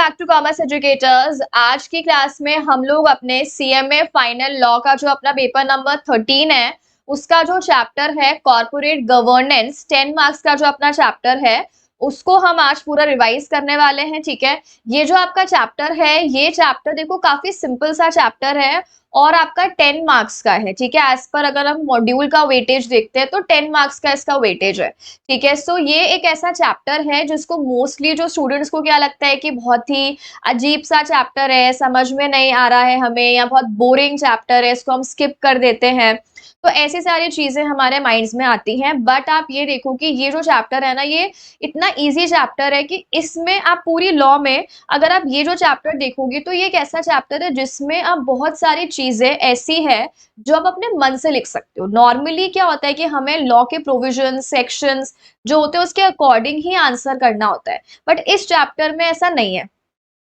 Back to commerce educators. आज की class में हम लोग अपने सीएमए फाइनल लॉ का जो अपना पेपर नंबर 13 है उसका जो चैप्टर है कॉर्पोरेट गवर्नेंस 10 मार्क्स का जो अपना चैप्टर है उसको हम आज पूरा रिवाइज करने वाले हैं। ठीक है, ये जो आपका चैप्टर है ये चैप्टर देखो काफी सिंपल सा चैप्टर है और आपका 10 मार्क्स का है। ठीक है, एज पर अगर हम मॉड्यूल का वेटेज देखते हैं तो 10 मार्क्स का इसका वेटेज है। ठीक है, सो ये एक ऐसा चैप्टर है जिसको मोस्टली जो स्टूडेंट्स को क्या लगता है कि बहुत ही अजीब सा चैप्टर है, समझ में नहीं आ रहा है हमें, या बहुत बोरिंग चैप्टर है, इसको हम स्किप कर देते हैं। तो ऐसी सारी चीजें हमारे माइंड्स में आती हैं। बट आप ये देखो कि ये जो चैप्टर है ना, ये इतना इजी चैप्टर है कि इसमें आप पूरी लॉ में अगर आप ये जो चैप्टर देखोगे तो ये एक ऐसा चैप्टर है जिसमें आप बहुत सारी चीजें ऐसी है जो आप अपने मन से लिख सकते हो। नॉर्मली क्या होता है कि हमें लॉ के प्रोविजन सेक्शंस जो होते हैं उसके अकॉर्डिंग ही आंसर करना होता है, बट इस चैप्टर में ऐसा नहीं है।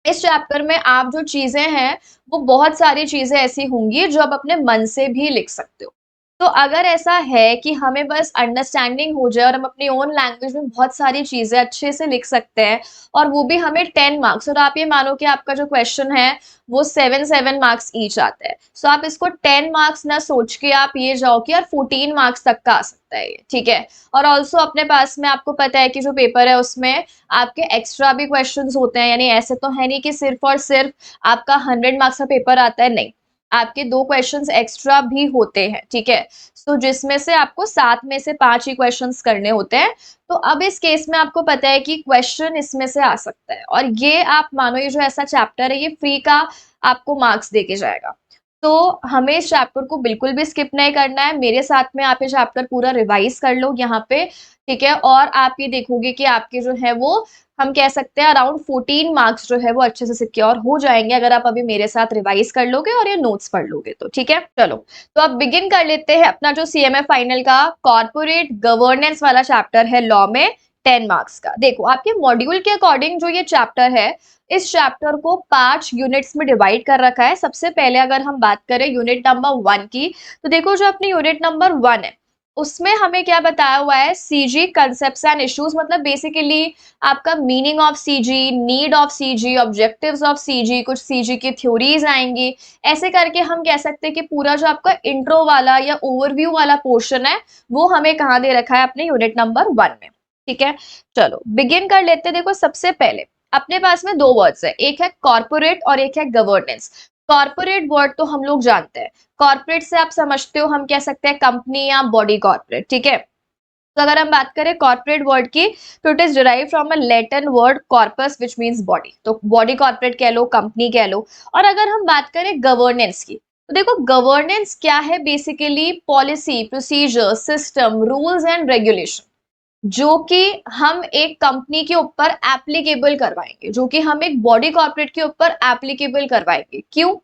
इस चैप्टर में आप जो चीजें हैं वो बहुत सारी चीजें ऐसी होंगी जो आप अपने मन से भी लिख सकते हो। तो अगर ऐसा है कि हमें बस अंडरस्टैंडिंग हो जाए और हम अपनी ओन लैंग्वेज में बहुत सारी चीजें अच्छे से लिख सकते हैं और वो भी हमें 10 मार्क्स, और आप ये मानो कि आपका जो क्वेश्चन है वो 7 मार्क्स ईच आता है, सो आप इसको 10 मार्क्स ना सोच के आप ये जाओ कि यार 14 मार्क्स तक का आ सकता है ये। ठीक है, और ऑल्सो अपने पास में आपको पता है कि जो पेपर है उसमें आपके एक्स्ट्रा भी क्वेश्चंस होते हैं, यानी ऐसे तो है नहीं कि सिर्फ और सिर्फ आपका 100 मार्क्स का पेपर आता है, नहीं, आपके 2 क्वेश्चंस एक्स्ट्रा भी होते हैं। ठीक है, सो जिसमें से आपको 7 में से 5 ही क्वेश्चंस करने होते हैं। तो अब इस केस में आपको पता है कि क्वेश्चन इसमें से आ सकता है, और ये आप मानो ये जो ऐसा चैप्टर है ये फ्री का आपको मार्क्स देके जाएगा। तो हमें इस चैप्टर को बिल्कुल भी स्किप नहीं करना है। मेरे साथ में आप ये चैप्टर पूरा रिवाइज कर लो यहाँ पे। ठीक है, और आप ये देखोगे कि आपके जो है वो हम कह सकते हैं अराउंड 14 मार्क्स जो है वो अच्छे से सिक्योर हो जाएंगे अगर आप अभी मेरे साथ रिवाइज कर लोगे और ये नोट्स पढ़ लोगे तो। ठीक है, चलो तो अब बिगिन कर लेते हैं अपना जो सीएमए फाइनल का कॉर्पोरेट गवर्नेंस वाला चैप्टर है लॉ में 10 मार्क्स का। देखो आपके मॉड्यूल के अकॉर्डिंग जो ये चैप्टर है इस चैप्टर को 5 यूनिट्स में डिवाइड कर रखा है। सबसे पहले अगर हम बात करें यूनिट नंबर 1 की, तो देखो जो अपनी यूनिट नंबर 1 है उसमें हमें क्या बताया हुआ है, सीजी कंसेप्ट्स एंड इश्यूज, मतलब बेसिकली आपका meaning of CG, need of CG, objectives of CG, कुछ सीजी की थ्योरीज आएंगी। ऐसे करके हम कह सकते हैं कि पूरा जो आपका इंट्रो वाला या ओवरव्यू वाला पोर्शन है वो हमें कहाँ दे रखा है, अपने यूनिट नंबर 1 में। ठीक है, चलो बिगिन कर लेते हैं। देखो सबसे पहले अपने पास में 2 वर्ड्स है, एक है कॉर्पोरेट और एक है गवर्नेंस। कॉर्पोरेट वर्ड तो हम लोग जानते हैं, कॉर्पोरेट से आप समझते हो हम कह सकते हैं कंपनी या बॉडी कॉर्पोरेट। ठीक है, तो अगर हम बात करें कॉर्पोरेट वर्ड की तो it is derive from a Latin word corpus which means body, तो बॉडी कॉर्पोरेट कह लो, कंपनी कह लो। और अगर हम बात करें गवर्नेंस की तो देखो गवर्नेंस क्या है, basically policy, procedure, system, rules and regulation जो कि हम एक कंपनी के ऊपर एप्लीकेबल करवाएंगे, जो कि हम एक बॉडी कॉर्पोरेट के ऊपर एप्लीकेबल करवाएंगे। क्यों?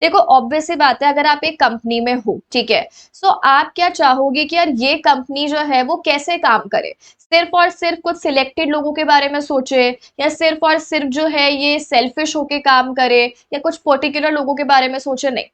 देखो ऑब्वियस सी बात है, अगर आप एक कंपनी में हो, ठीक है, सो आप क्या चाहोगे कि यार ये कंपनी जो है वो कैसे काम करे, सिर्फ और सिर्फ कुछ सिलेक्टेड लोगों के बारे में सोचे, या सिर्फ और सिर्फ जो है ये सेल्फिश होके काम करे, या कुछ पर्टिकुलर लोगों के बारे में सोचे, नहीं।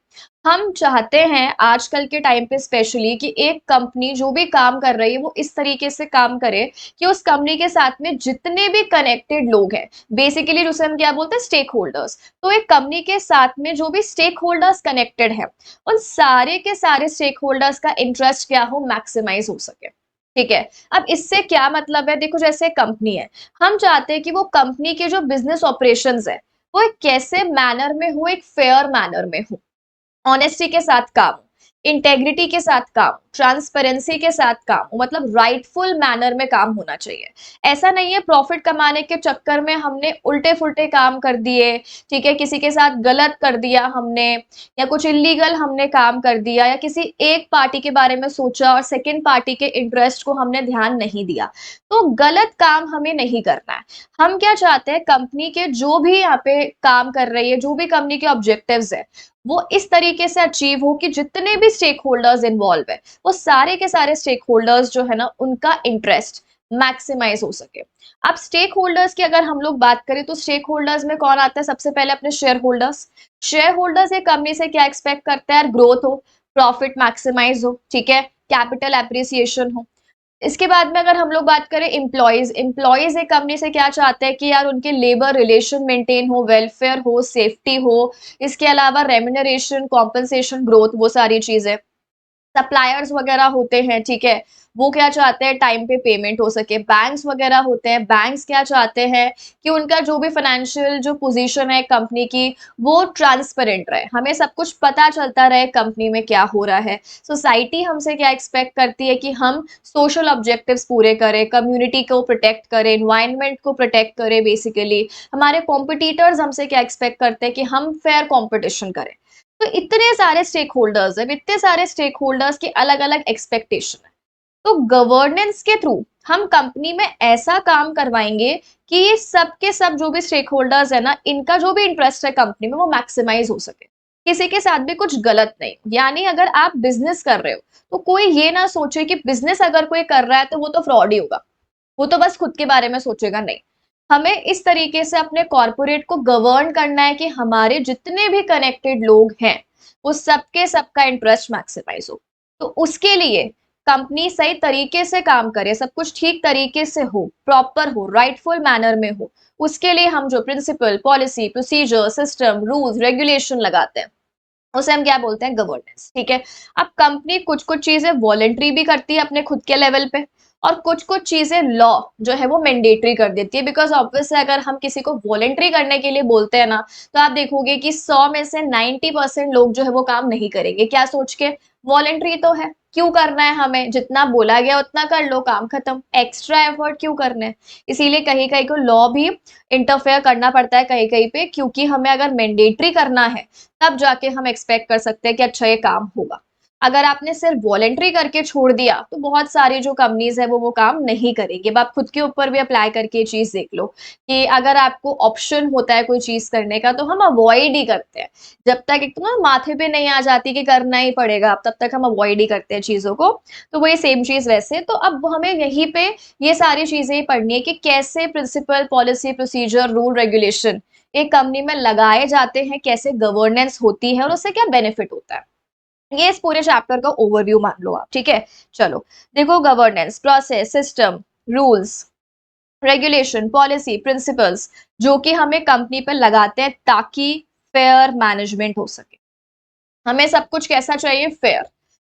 हम चाहते हैं आजकल के टाइम पे स्पेशली कि एक कंपनी जो भी काम कर रही है वो इस तरीके से काम करे कि उस कंपनी के साथ में जितने भी कनेक्टेड लोग हैं, बेसिकली जिसे हम क्या बोलते हैं, स्टेक होल्डर्स, तो एक कंपनी के साथ में जो भी स्टेक होल्डर्स कनेक्टेड है उन सारे के सारे स्टेक होल्डर्स का इंटरेस्ट क्या हो, मैक्सिमाइज हो सके। ठीक है, अब इससे क्या मतलब है, देखो जैसे कंपनी है, हम चाहते हैं कि वो कंपनी के जो बिजनेस ऑपरेशंस है वो एक कैसे मैनर में हो, एक फेयर मैनर में हो, ऑनेस्टी के साथ काम, इंटेग्रिटी के साथ काम, ट्रांसपेरेंसी के साथ काम, मतलब राइटफुल मैनर में काम होना चाहिए। ऐसा नहीं है प्रॉफिट कमाने के चक्कर में हमने उल्टे फुल्टे काम कर दिए, ठीक है, किसी के साथ गलत कर दिया हमने, या कुछ इलीगल हमने काम कर दिया, या किसी एक पार्टी के बारे में सोचा और सेकंड पार्टी के इंटरेस्ट को हमने ध्यान नहीं दिया, तो गलत काम हमें नहीं करना है। हम क्या चाहते हैं, कंपनी के जो भी यहाँ पे काम कर रही है, जो भी कंपनी के ऑब्जेक्टिव्स है वो इस तरीके से अचीव हो कि जितने भी स्टेक होल्डर्स इन्वॉल्व है वो सारे के सारे स्टेक होल्डर्स जो है ना उनका इंटरेस्ट मैक्सिमाइज हो सके। अब स्टेक होल्डर्स की अगर हम लोग बात करें तो स्टेक होल्डर्स में कौन आता है, सबसे पहले अपने शेयर होल्डर्स। शेयर होल्डर्स एक कंपनी से क्या एक्सपेक्ट करते हैं, ग्रोथ हो, प्रॉफिट मैक्सिमाइज हो, ठीक है, कैपिटल एप्रिसिएशन हो। इसके बाद में अगर हम लोग बात करें एम्प्लॉयज, एम्प्लॉयज एक कंपनी से क्या चाहते हैं कि यार उनके लेबर रिलेशन मेंटेन हो, वेलफेयर हो, सेफ्टी हो, इसके अलावा रेम्यूनरेशन, कॉम्पनसेशन, ग्रोथ, वो सारी चीजें। सप्लायर्स वगैरह होते हैं, ठीक है, वो क्या चाहते हैं, टाइम पे पेमेंट हो सके। बैंक्स वगैरह होते हैं, बैंक्स क्या चाहते हैं कि उनका जो भी फाइनेंशियल जो पोजीशन है कंपनी की, वो ट्रांसपेरेंट रहे, हमें सब कुछ पता चलता रहे कंपनी में क्या हो रहा है। सोसाइटी हमसे क्या एक्सपेक्ट करती है कि हम सोशल ऑब्जेक्टिव्स पूरे करें, कम्युनिटी को प्रोटेक्ट करें, एनवायरनमेंट को प्रोटेक्ट करें। बेसिकली हमारे कॉम्पिटिटर्स हमसे क्या एक्सपेक्ट करते हैं कि हम फेयर कॉम्पिटिशन करें। तो इतने सारे स्टेक होल्डर्स है, इतने सारे स्टेक होल्डर्स की अलग अलग एक्सपेक्टेशन है। तो गवर्नेंस के थ्रू हम कंपनी में ऐसा काम करवाएंगे कि ये सब के सब जो भी स्टेक होल्डर्स है ना, इनका जो भी इंटरेस्ट है कंपनी में वो मैक्सिमाइज हो सके, किसी के साथ भी कुछ गलत नहीं। यानी अगर आप बिजनेस कर रहे हो तो कोई ये ना सोचे कि बिजनेस अगर कोई कर रहा है तो वो तो फ्रॉड ही होगा, वो तो बस खुद के बारे में सोचेगा। नहीं, हमें इस तरीके से अपने कॉर्पोरेट को गवर्न करना है कि हमारे जितने भी कनेक्टेड लोग हैं वो सबके सबका इंटरेस्ट मैक्सिमाइज हो। तो उसके लिए कंपनी सही तरीके से काम करे, सब कुछ ठीक तरीके से हो, प्रॉपर हो, राइटफुल मैनर में हो, उसके लिए हम जो principle, policy, procedure, system, rules, regulation लगाते हैं उसे हम क्या बोलते हैं, गवर्नेंस। ठीक है। अब कंपनी कुछ कुछ चीजें वॉलेंट्री भी करती है अपने खुद के लेवल पे, और कुछ कुछ चीजें लॉ जो है वो मैंडेटरी कर देती है। बिकॉज ऑब्वियसली अगर हम किसी को वॉलेंट्री करने के लिए बोलते हैं ना, तो आप देखोगे कि 100 में से 90% लोग जो है वो काम नहीं करेंगे। क्या सोच के, वॉलेंट्री तो है, क्यों करना है, हमें जितना बोला गया उतना कर लो, काम खत्म, एक्स्ट्रा एफर्ट क्यों करने हैं। इसीलिए कहीं कहीं को लॉ भी इंटरफेयर करना पड़ता है कहीं कहीं पे, क्योंकि हमें अगर मैंडेटरी करना है तब जाके हम एक्सपेक्ट कर सकते हैं कि अच्छा ये काम होगा। अगर आपने सिर्फ वॉलेंट्री करके छोड़ दिया तो बहुत सारी जो कंपनीज है वो काम नहीं करेंगे। अब आप खुद के ऊपर भी अप्लाई करके ये चीज देख लो कि अगर आपको ऑप्शन होता है कोई चीज करने का तो हम अवॉइड ही करते हैं। जब तक एक तो ना माथे पे नहीं आ जाती कि करना ही पड़ेगा, अब तब तक हम अवॉइड ही करते हैं चीजों को। तो वही सेम चीज वैसे। तो अब हमें यहीं पे ये सारी चीजें ही पढ़नी है कि कैसे principle, policy, procedure, rule, regulation एक कंपनी में लगाए जाते हैं, कैसे गवर्नेंस होती है और उससे क्या बेनिफिट होता है। ये इस पूरे चैप्टर का ओवरव्यू मान लो आप। ठीक है, चलो देखो, governance, process, system, rules, regulation, policy, principles जो कि हमें कंपनी पर लगाते हैं ताकि फेयर मैनेजमेंट हो सके। हमें सब कुछ कैसा चाहिए, फेयर,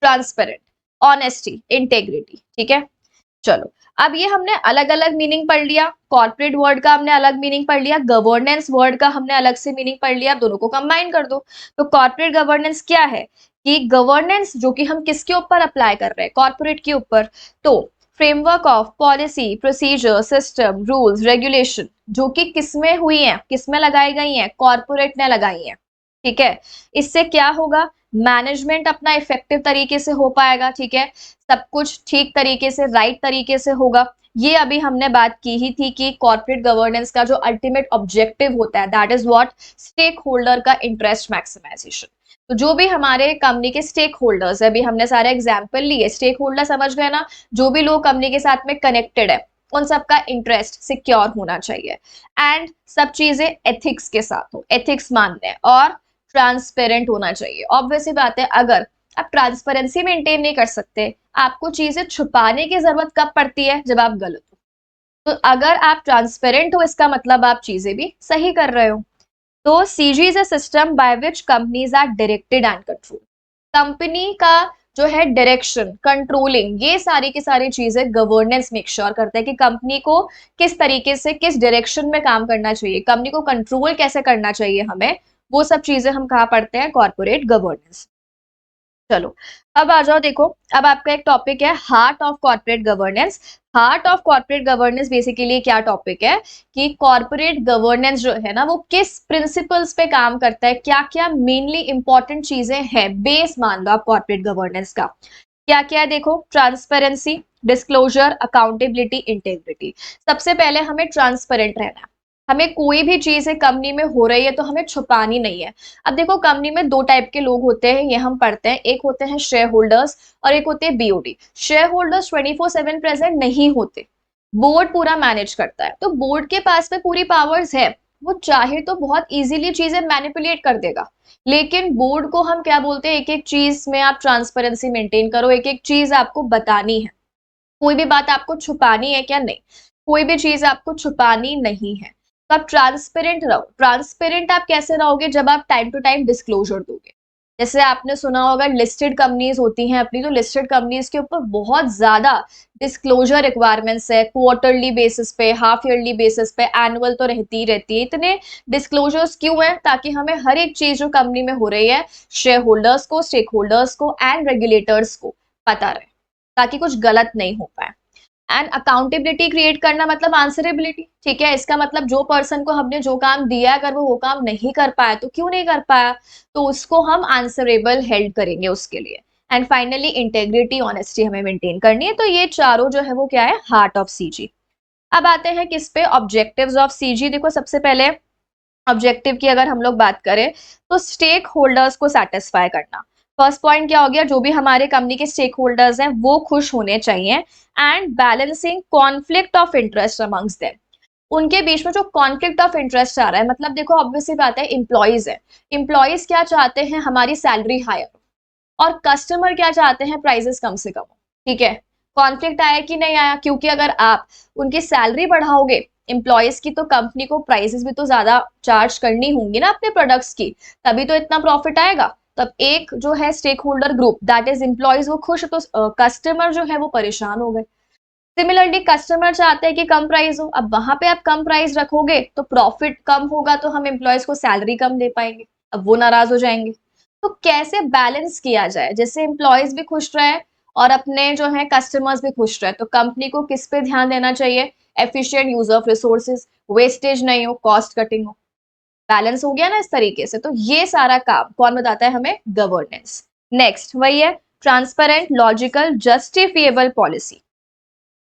ट्रांसपेरेंट, ऑनेस्टी, इंटेग्रिटी। ठीक है, चलो अब ये हमने अलग अलग मीनिंग पढ़ लिया, कॉर्पोरेट वर्ड का हमने अलग मीनिंग पढ़ लिया, गवर्नेंस वर्ड का हमने अलग से मीनिंग पढ़ लिया, दोनों को कंबाइन कर दो। तो कॉर्पोरेट गवर्नेंस क्या है कि गवर्नेंस जो कि हम किसके ऊपर अप्लाई कर रहे हैं, कॉर्पोरेट के ऊपर। तो framework of policy, procedure, system, rules, regulation जो कि किसमें हुई है, किसमें लगाई गई है, कॉर्पोरेट ने लगाई है। ठीक है, इससे क्या होगा, मैनेजमेंट अपना इफेक्टिव तरीके से हो पाएगा। ठीक है, सब कुछ ठीक तरीके से, राइट तरीके से होगा। ये अभी हमने बात की ही थी कि कॉर्पोरेट गवर्नेंस का जो अल्टीमेट ऑब्जेक्टिव होता है that is what, stakeholder का इंटरेस्ट मैक्सिमाइजेशन। तो जो भी हमारे कंपनी के स्टेक होल्डर्स है, अभी हमने सारे एग्जाम्पल लिए, स्टेक होल्डर समझ गए ना, जो भी लोग कंपनी के साथ में कनेक्टेड है उन सबका इंटरेस्ट सिक्योर होना चाहिए। एंड सब चीजें एथिक्स के साथ हो, एथिक्स मानते हैं, और ट्रांसपेरेंट होना चाहिए। ऑब्वियसली बात है, अगर आप ट्रांसपेरेंसी मेंटेन नहीं कर सकते, आपको चीजें छुपाने की जरूरत कब पड़ती है, जब आप गलत हो। तो अगर आप ट्रांसपेरेंट हो इसका मतलब आप चीजें भी सही कर रहे हो। तो CG is a system by which companies are directed and control. Company का जो है डायरेक्शन, कंट्रोलिंग, ये सारी की सारी चीजें गवर्नेंस मेक श्योर करता है कि कंपनी को किस तरीके से, किस डायरेक्शन में काम करना चाहिए, कंपनी को कंट्रोल कैसे करना चाहिए हमें, वो सब चीजें हम कहाँ पढ़ते हैं, कॉर्पोरेट गवर्नेंस। चलो अब आ जाओ, देखो अब आपका एक टॉपिक है heart of corporate governance. Heart of corporate governance basically क्या टॉपिक है कि कॉर्पोरेट गवर्नेंस जो है ना वो किस प्रिंसिपल्स पे काम करता है, क्या क्या मेनली इंपॉर्टेंट चीजें हैं, बेस मान लो आप कॉर्पोरेट गवर्नेंस का। क्या क्या है देखो, ट्रांसपेरेंसी, डिस्क्लोजर, अकाउंटेबिलिटी, इंटेग्रिटी। सबसे पहले हमें ट्रांसपेरेंट रहना है। हमें कोई भी चीज है कंपनी में हो रही है तो हमें छुपानी नहीं है। अब देखो, कंपनी में दो टाइप के लोग होते हैं, ये हम पढ़ते हैं, एक होते हैं शेयर होल्डर्स और एक होते हैं बीओडी। शेयर होल्डर्स 24/7 प्रेजेंट नहीं होते, बोर्ड पूरा मैनेज करता है। तो बोर्ड के पास में पूरी पावर्स है, वो चाहे तो बहुत इजीली चीजें मैनिपुलेट कर देगा। लेकिन बोर्ड को हम क्या बोलते हैं, एक एक चीज में आप ट्रांसपेरेंसी मेंटेन करो, एक एक चीज आपको बतानी है। कोई भी बात आपको छुपानी है क्या? नहीं, कोई भी चीज आपको छुपानी नहीं है। तो आप ट्रांसपेरेंट रहो। ट्रांसपेरेंट आप कैसे रहोगे? जब आप टाइम टू टाइम डिस्क्लोजर दोगे। जैसे आपने सुना होगा लिस्टेड कंपनीज होती हैं अपनी, तो लिस्टेड कंपनीज के ऊपर बहुत ज्यादा डिस्क्लोजर रिक्वायरमेंट्स है, क्वार्टरली बेसिस पे, हाफ ईयरली बेसिस पे, एनुअल तो रहती ही रहती है। इतने डिस्क्लोजर्स क्यों है? ताकि हमें हर एक चीज जो कंपनी में हो रही है, शेयर होल्डर्स को, स्टेक होल्डर्स को एंड रेगुलेटर्स को पता रहे, ताकि कुछ गलत नहीं हो पाए। एंड अकाउंटेबिलिटी क्रिएट करना मतलब आंसरेबिलिटी, ठीक है। इसका मतलब जो पर्सन को हमने जो काम दिया, अगर वो काम नहीं कर पाया तो क्यों नहीं कर पाया, तो उसको हम आंसरेबल हेल्ड करेंगे उसके लिए। एंड फाइनली इंटेग्रिटी, ऑनेस्टी हमें मेंटेन करनी है। तो ये चारों जो है वो क्या है? Heart of CG. अब आते हैं किस पे? Objectives of CG. देखो सबसे पहले ऑब्जेक्टिव की अगर हम लोग बात करें तो स्टेक होल्डर्स को सेटिस्फाई करना। फर्स्ट पॉइंट क्या हो गया? जो भी हमारे कंपनी के स्टेक होल्डर्स हैं वो खुश होने चाहिए। And balancing conflict of interest amongst them. उनके बीच में जो कॉन्फ्लिक्ट ऑफ इंटरेस्ट आ रहा है, मतलब देखो ऑब्वियसली बात है, इंप्लॉइज है, इंप्लॉइज क्या चाहते हैं? हमारी सैलरी हायर, और कस्टमर क्या चाहते हैं? प्राइसेस कम से कम हो, ठीक है। कॉन्फ्लिक्ट आया कि नहीं आया? क्योंकि अगर आप उनकी सैलरी बढ़ाओगे एम्प्लॉयज की, तो कंपनी को प्राइसेस भी तो ज्यादा चार्ज करनी होंगी ना अपने प्रोडक्ट्स की, तभी तो इतना प्रॉफिट आएगा। तब एक जो है stakeholder group, that is employees, वो खुश, तो कस्टमर जो है वो परेशान हो गए। सिमिलरली कस्टमर चाहते हैं कि कम प्राइस हो, अब वहां पे आप कम प्राइस रखोगे तो प्रॉफिट कम होगा, तो हम एम्प्लॉयज को सैलरी कम दे पाएंगे, अब वो नाराज हो जाएंगे। तो कैसे बैलेंस किया जाए जिससे एम्प्लॉयज भी खुश रहे और अपने जो है कस्टमर्स भी खुश रहे? तो कंपनी को किस पे ध्यान देना चाहिए? Efficient use of resources, wastage नहीं हो, कॉस्ट कटिंग हो। बैलेंस हो गया ना इस तरीके से? तो ये सारा काम कौन बताता है हमें? गवर्नेंस। नेक्स्ट वही है ट्रांसपेरेंट, लॉजिकल, जस्टिफिएबल पॉलिसी।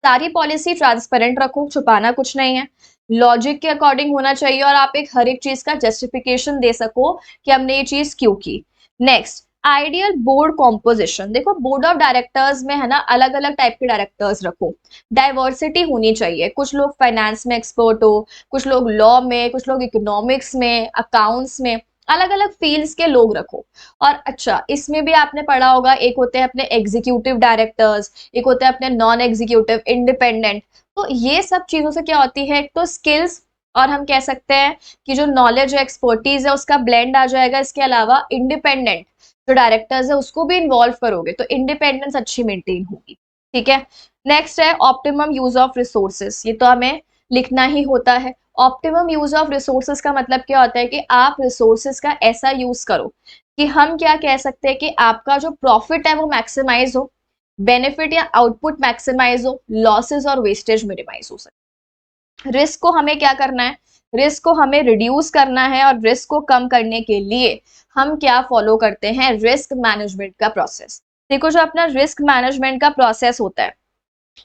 सारी पॉलिसी ट्रांसपेरेंट रखो, छुपाना कुछ नहीं है, लॉजिक के अकॉर्डिंग होना चाहिए, और आप एक हर एक चीज का जस्टिफिकेशन दे सको कि हमने ये चीज क्यों की। Next ideal board composition. देखो बोर्ड ऑफ डायरेक्टर्स में है ना, अलग अलग टाइप के डायरेक्टर्स रखो, डाइवर्सिटी होनी चाहिए। कुछ लोग फाइनेंस में एक्सपर्ट हो, कुछ लोग लॉ में, कुछ लोग इकोनॉमिक्स में, अकाउंट्स में, अलग अलग फील्ड्स के लोग रखो। और अच्छा इसमें भी आपने पढ़ा होगा, एक होते हैं अपने एग्जीक्यूटिव डायरेक्टर्स, एक होते हैं अपने नॉन एग्जीक्यूटिव, इंडिपेंडेंट। तो ये सब चीजों से क्या होती है? एक तो स्किल्स, और हम कह सकते हैं कि जो नॉलेज है, एक्सपर्टीज है, उसका ब्लेंड आ जाएगा। इसके अलावा इंडिपेंडेंट जो डायरेक्टर्स है उसको भी इन्वॉल्व करोगे तो इंडिपेंडेंस अच्छी मेंटेन होगी, ठीक है। नेक्स्ट है ऑप्टिमम यूज ऑफ रिसोर्सेस। ये तो हमें लिखना ही होता है। ऑप्टिमम यूज ऑफ रिसोर्सेस का मतलब क्या होता है? कि आप रिसोर्सेस का ऐसा यूज करो कि हम क्या कह सकते हैं कि आपका जो प्रॉफिट है वो मैक्सिमाइज हो, बेनिफिट या आउटपुट मैक्सिमाइज हो, लॉसेस और वेस्टेज मिनिमाइज हो सके। रिस्क को हमें क्या करना है? रिस्क को हमें रिड्यूस करना है, और रिस्क को कम करने के लिए हम क्या फॉलो करते हैं? रिस्क मैनेजमेंट का प्रोसेस। देखो जो अपना रिस्क मैनेजमेंट का प्रोसेस होता है,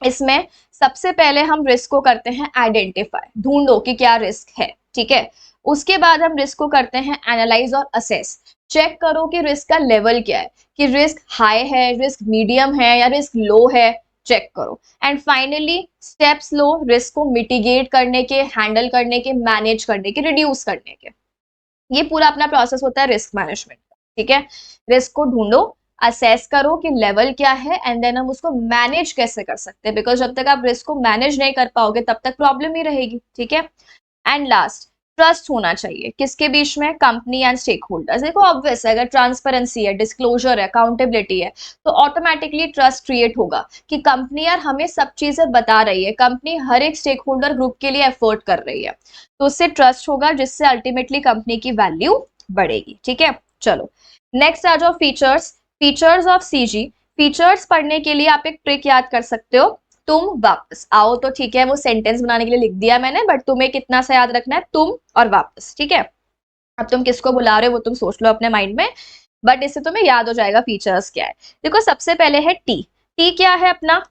इसमें सबसे पहले हम रिस्क को करते हैं आइडेंटिफाई, ढूंढो कि क्या रिस्क है, ठीक है। उसके बाद हम रिस्क को करते हैं एनालाइज और असेस, चेक करो कि रिस्क का लेवल क्या है, कि रिस्क हाई है, रिस्क मीडियम है या रिस्क लो है, चेक करो। And finally steps low risk को मिटिगेट करने के, हैंडल करने के, मैनेज करने के, रिड्यूस करने के। ये पूरा अपना प्रोसेस होता है रिस्क मैनेजमेंट का, ठीक है। रिस्क को ढूंढो, असेस करो कि लेवल क्या है, एंड देन हम उसको मैनेज कैसे कर सकते हैं, बिकॉज जब तक आप रिस्क को मैनेज नहीं कर पाओगे तब तक प्रॉब्लम ही रहेगी, ठीक है। एंड लास्ट ट्रस्ट होना चाहिए, किसके बीच में? Company and stakeholders. देखो ऑब्वियस है, अगर ट्रांसपेरेंसी है, डिस्क्लोजर है, अकाउंटेबिलिटी है, तो ऑटोमेटिकली ट्रस्ट क्रिएट होगा कि कंपनी यार हमें सब चीजें बता रही है, कंपनी हर एक स्टेक होल्डर ग्रुप के लिए एफर्ट कर रही है, तो उससे ट्रस्ट होगा, जिससे अल्टीमेटली कंपनी की वैल्यू बढ़ेगी, ठीक है। चलो नेक्स्ट आ जाओ features. Features of CG. Features पढ़ने के लिए आप एक ट्रिक याद कर सकते हो, तुम वापस आओ। तो ठीक है, वो सेंटेंस बनाने के लिए लिख दिया मैंने, बट तुम्हें कितना सा याद रखना है? तुम और वापस, ठीक है। अब तुम किसको बुला रहे हो वो तुम सोच लो अपने माइंड में, बट इससे तुम्हें याद हो जाएगा फीचर्स क्या है। देखो सबसे पहले है टी। टी क्या है अपना?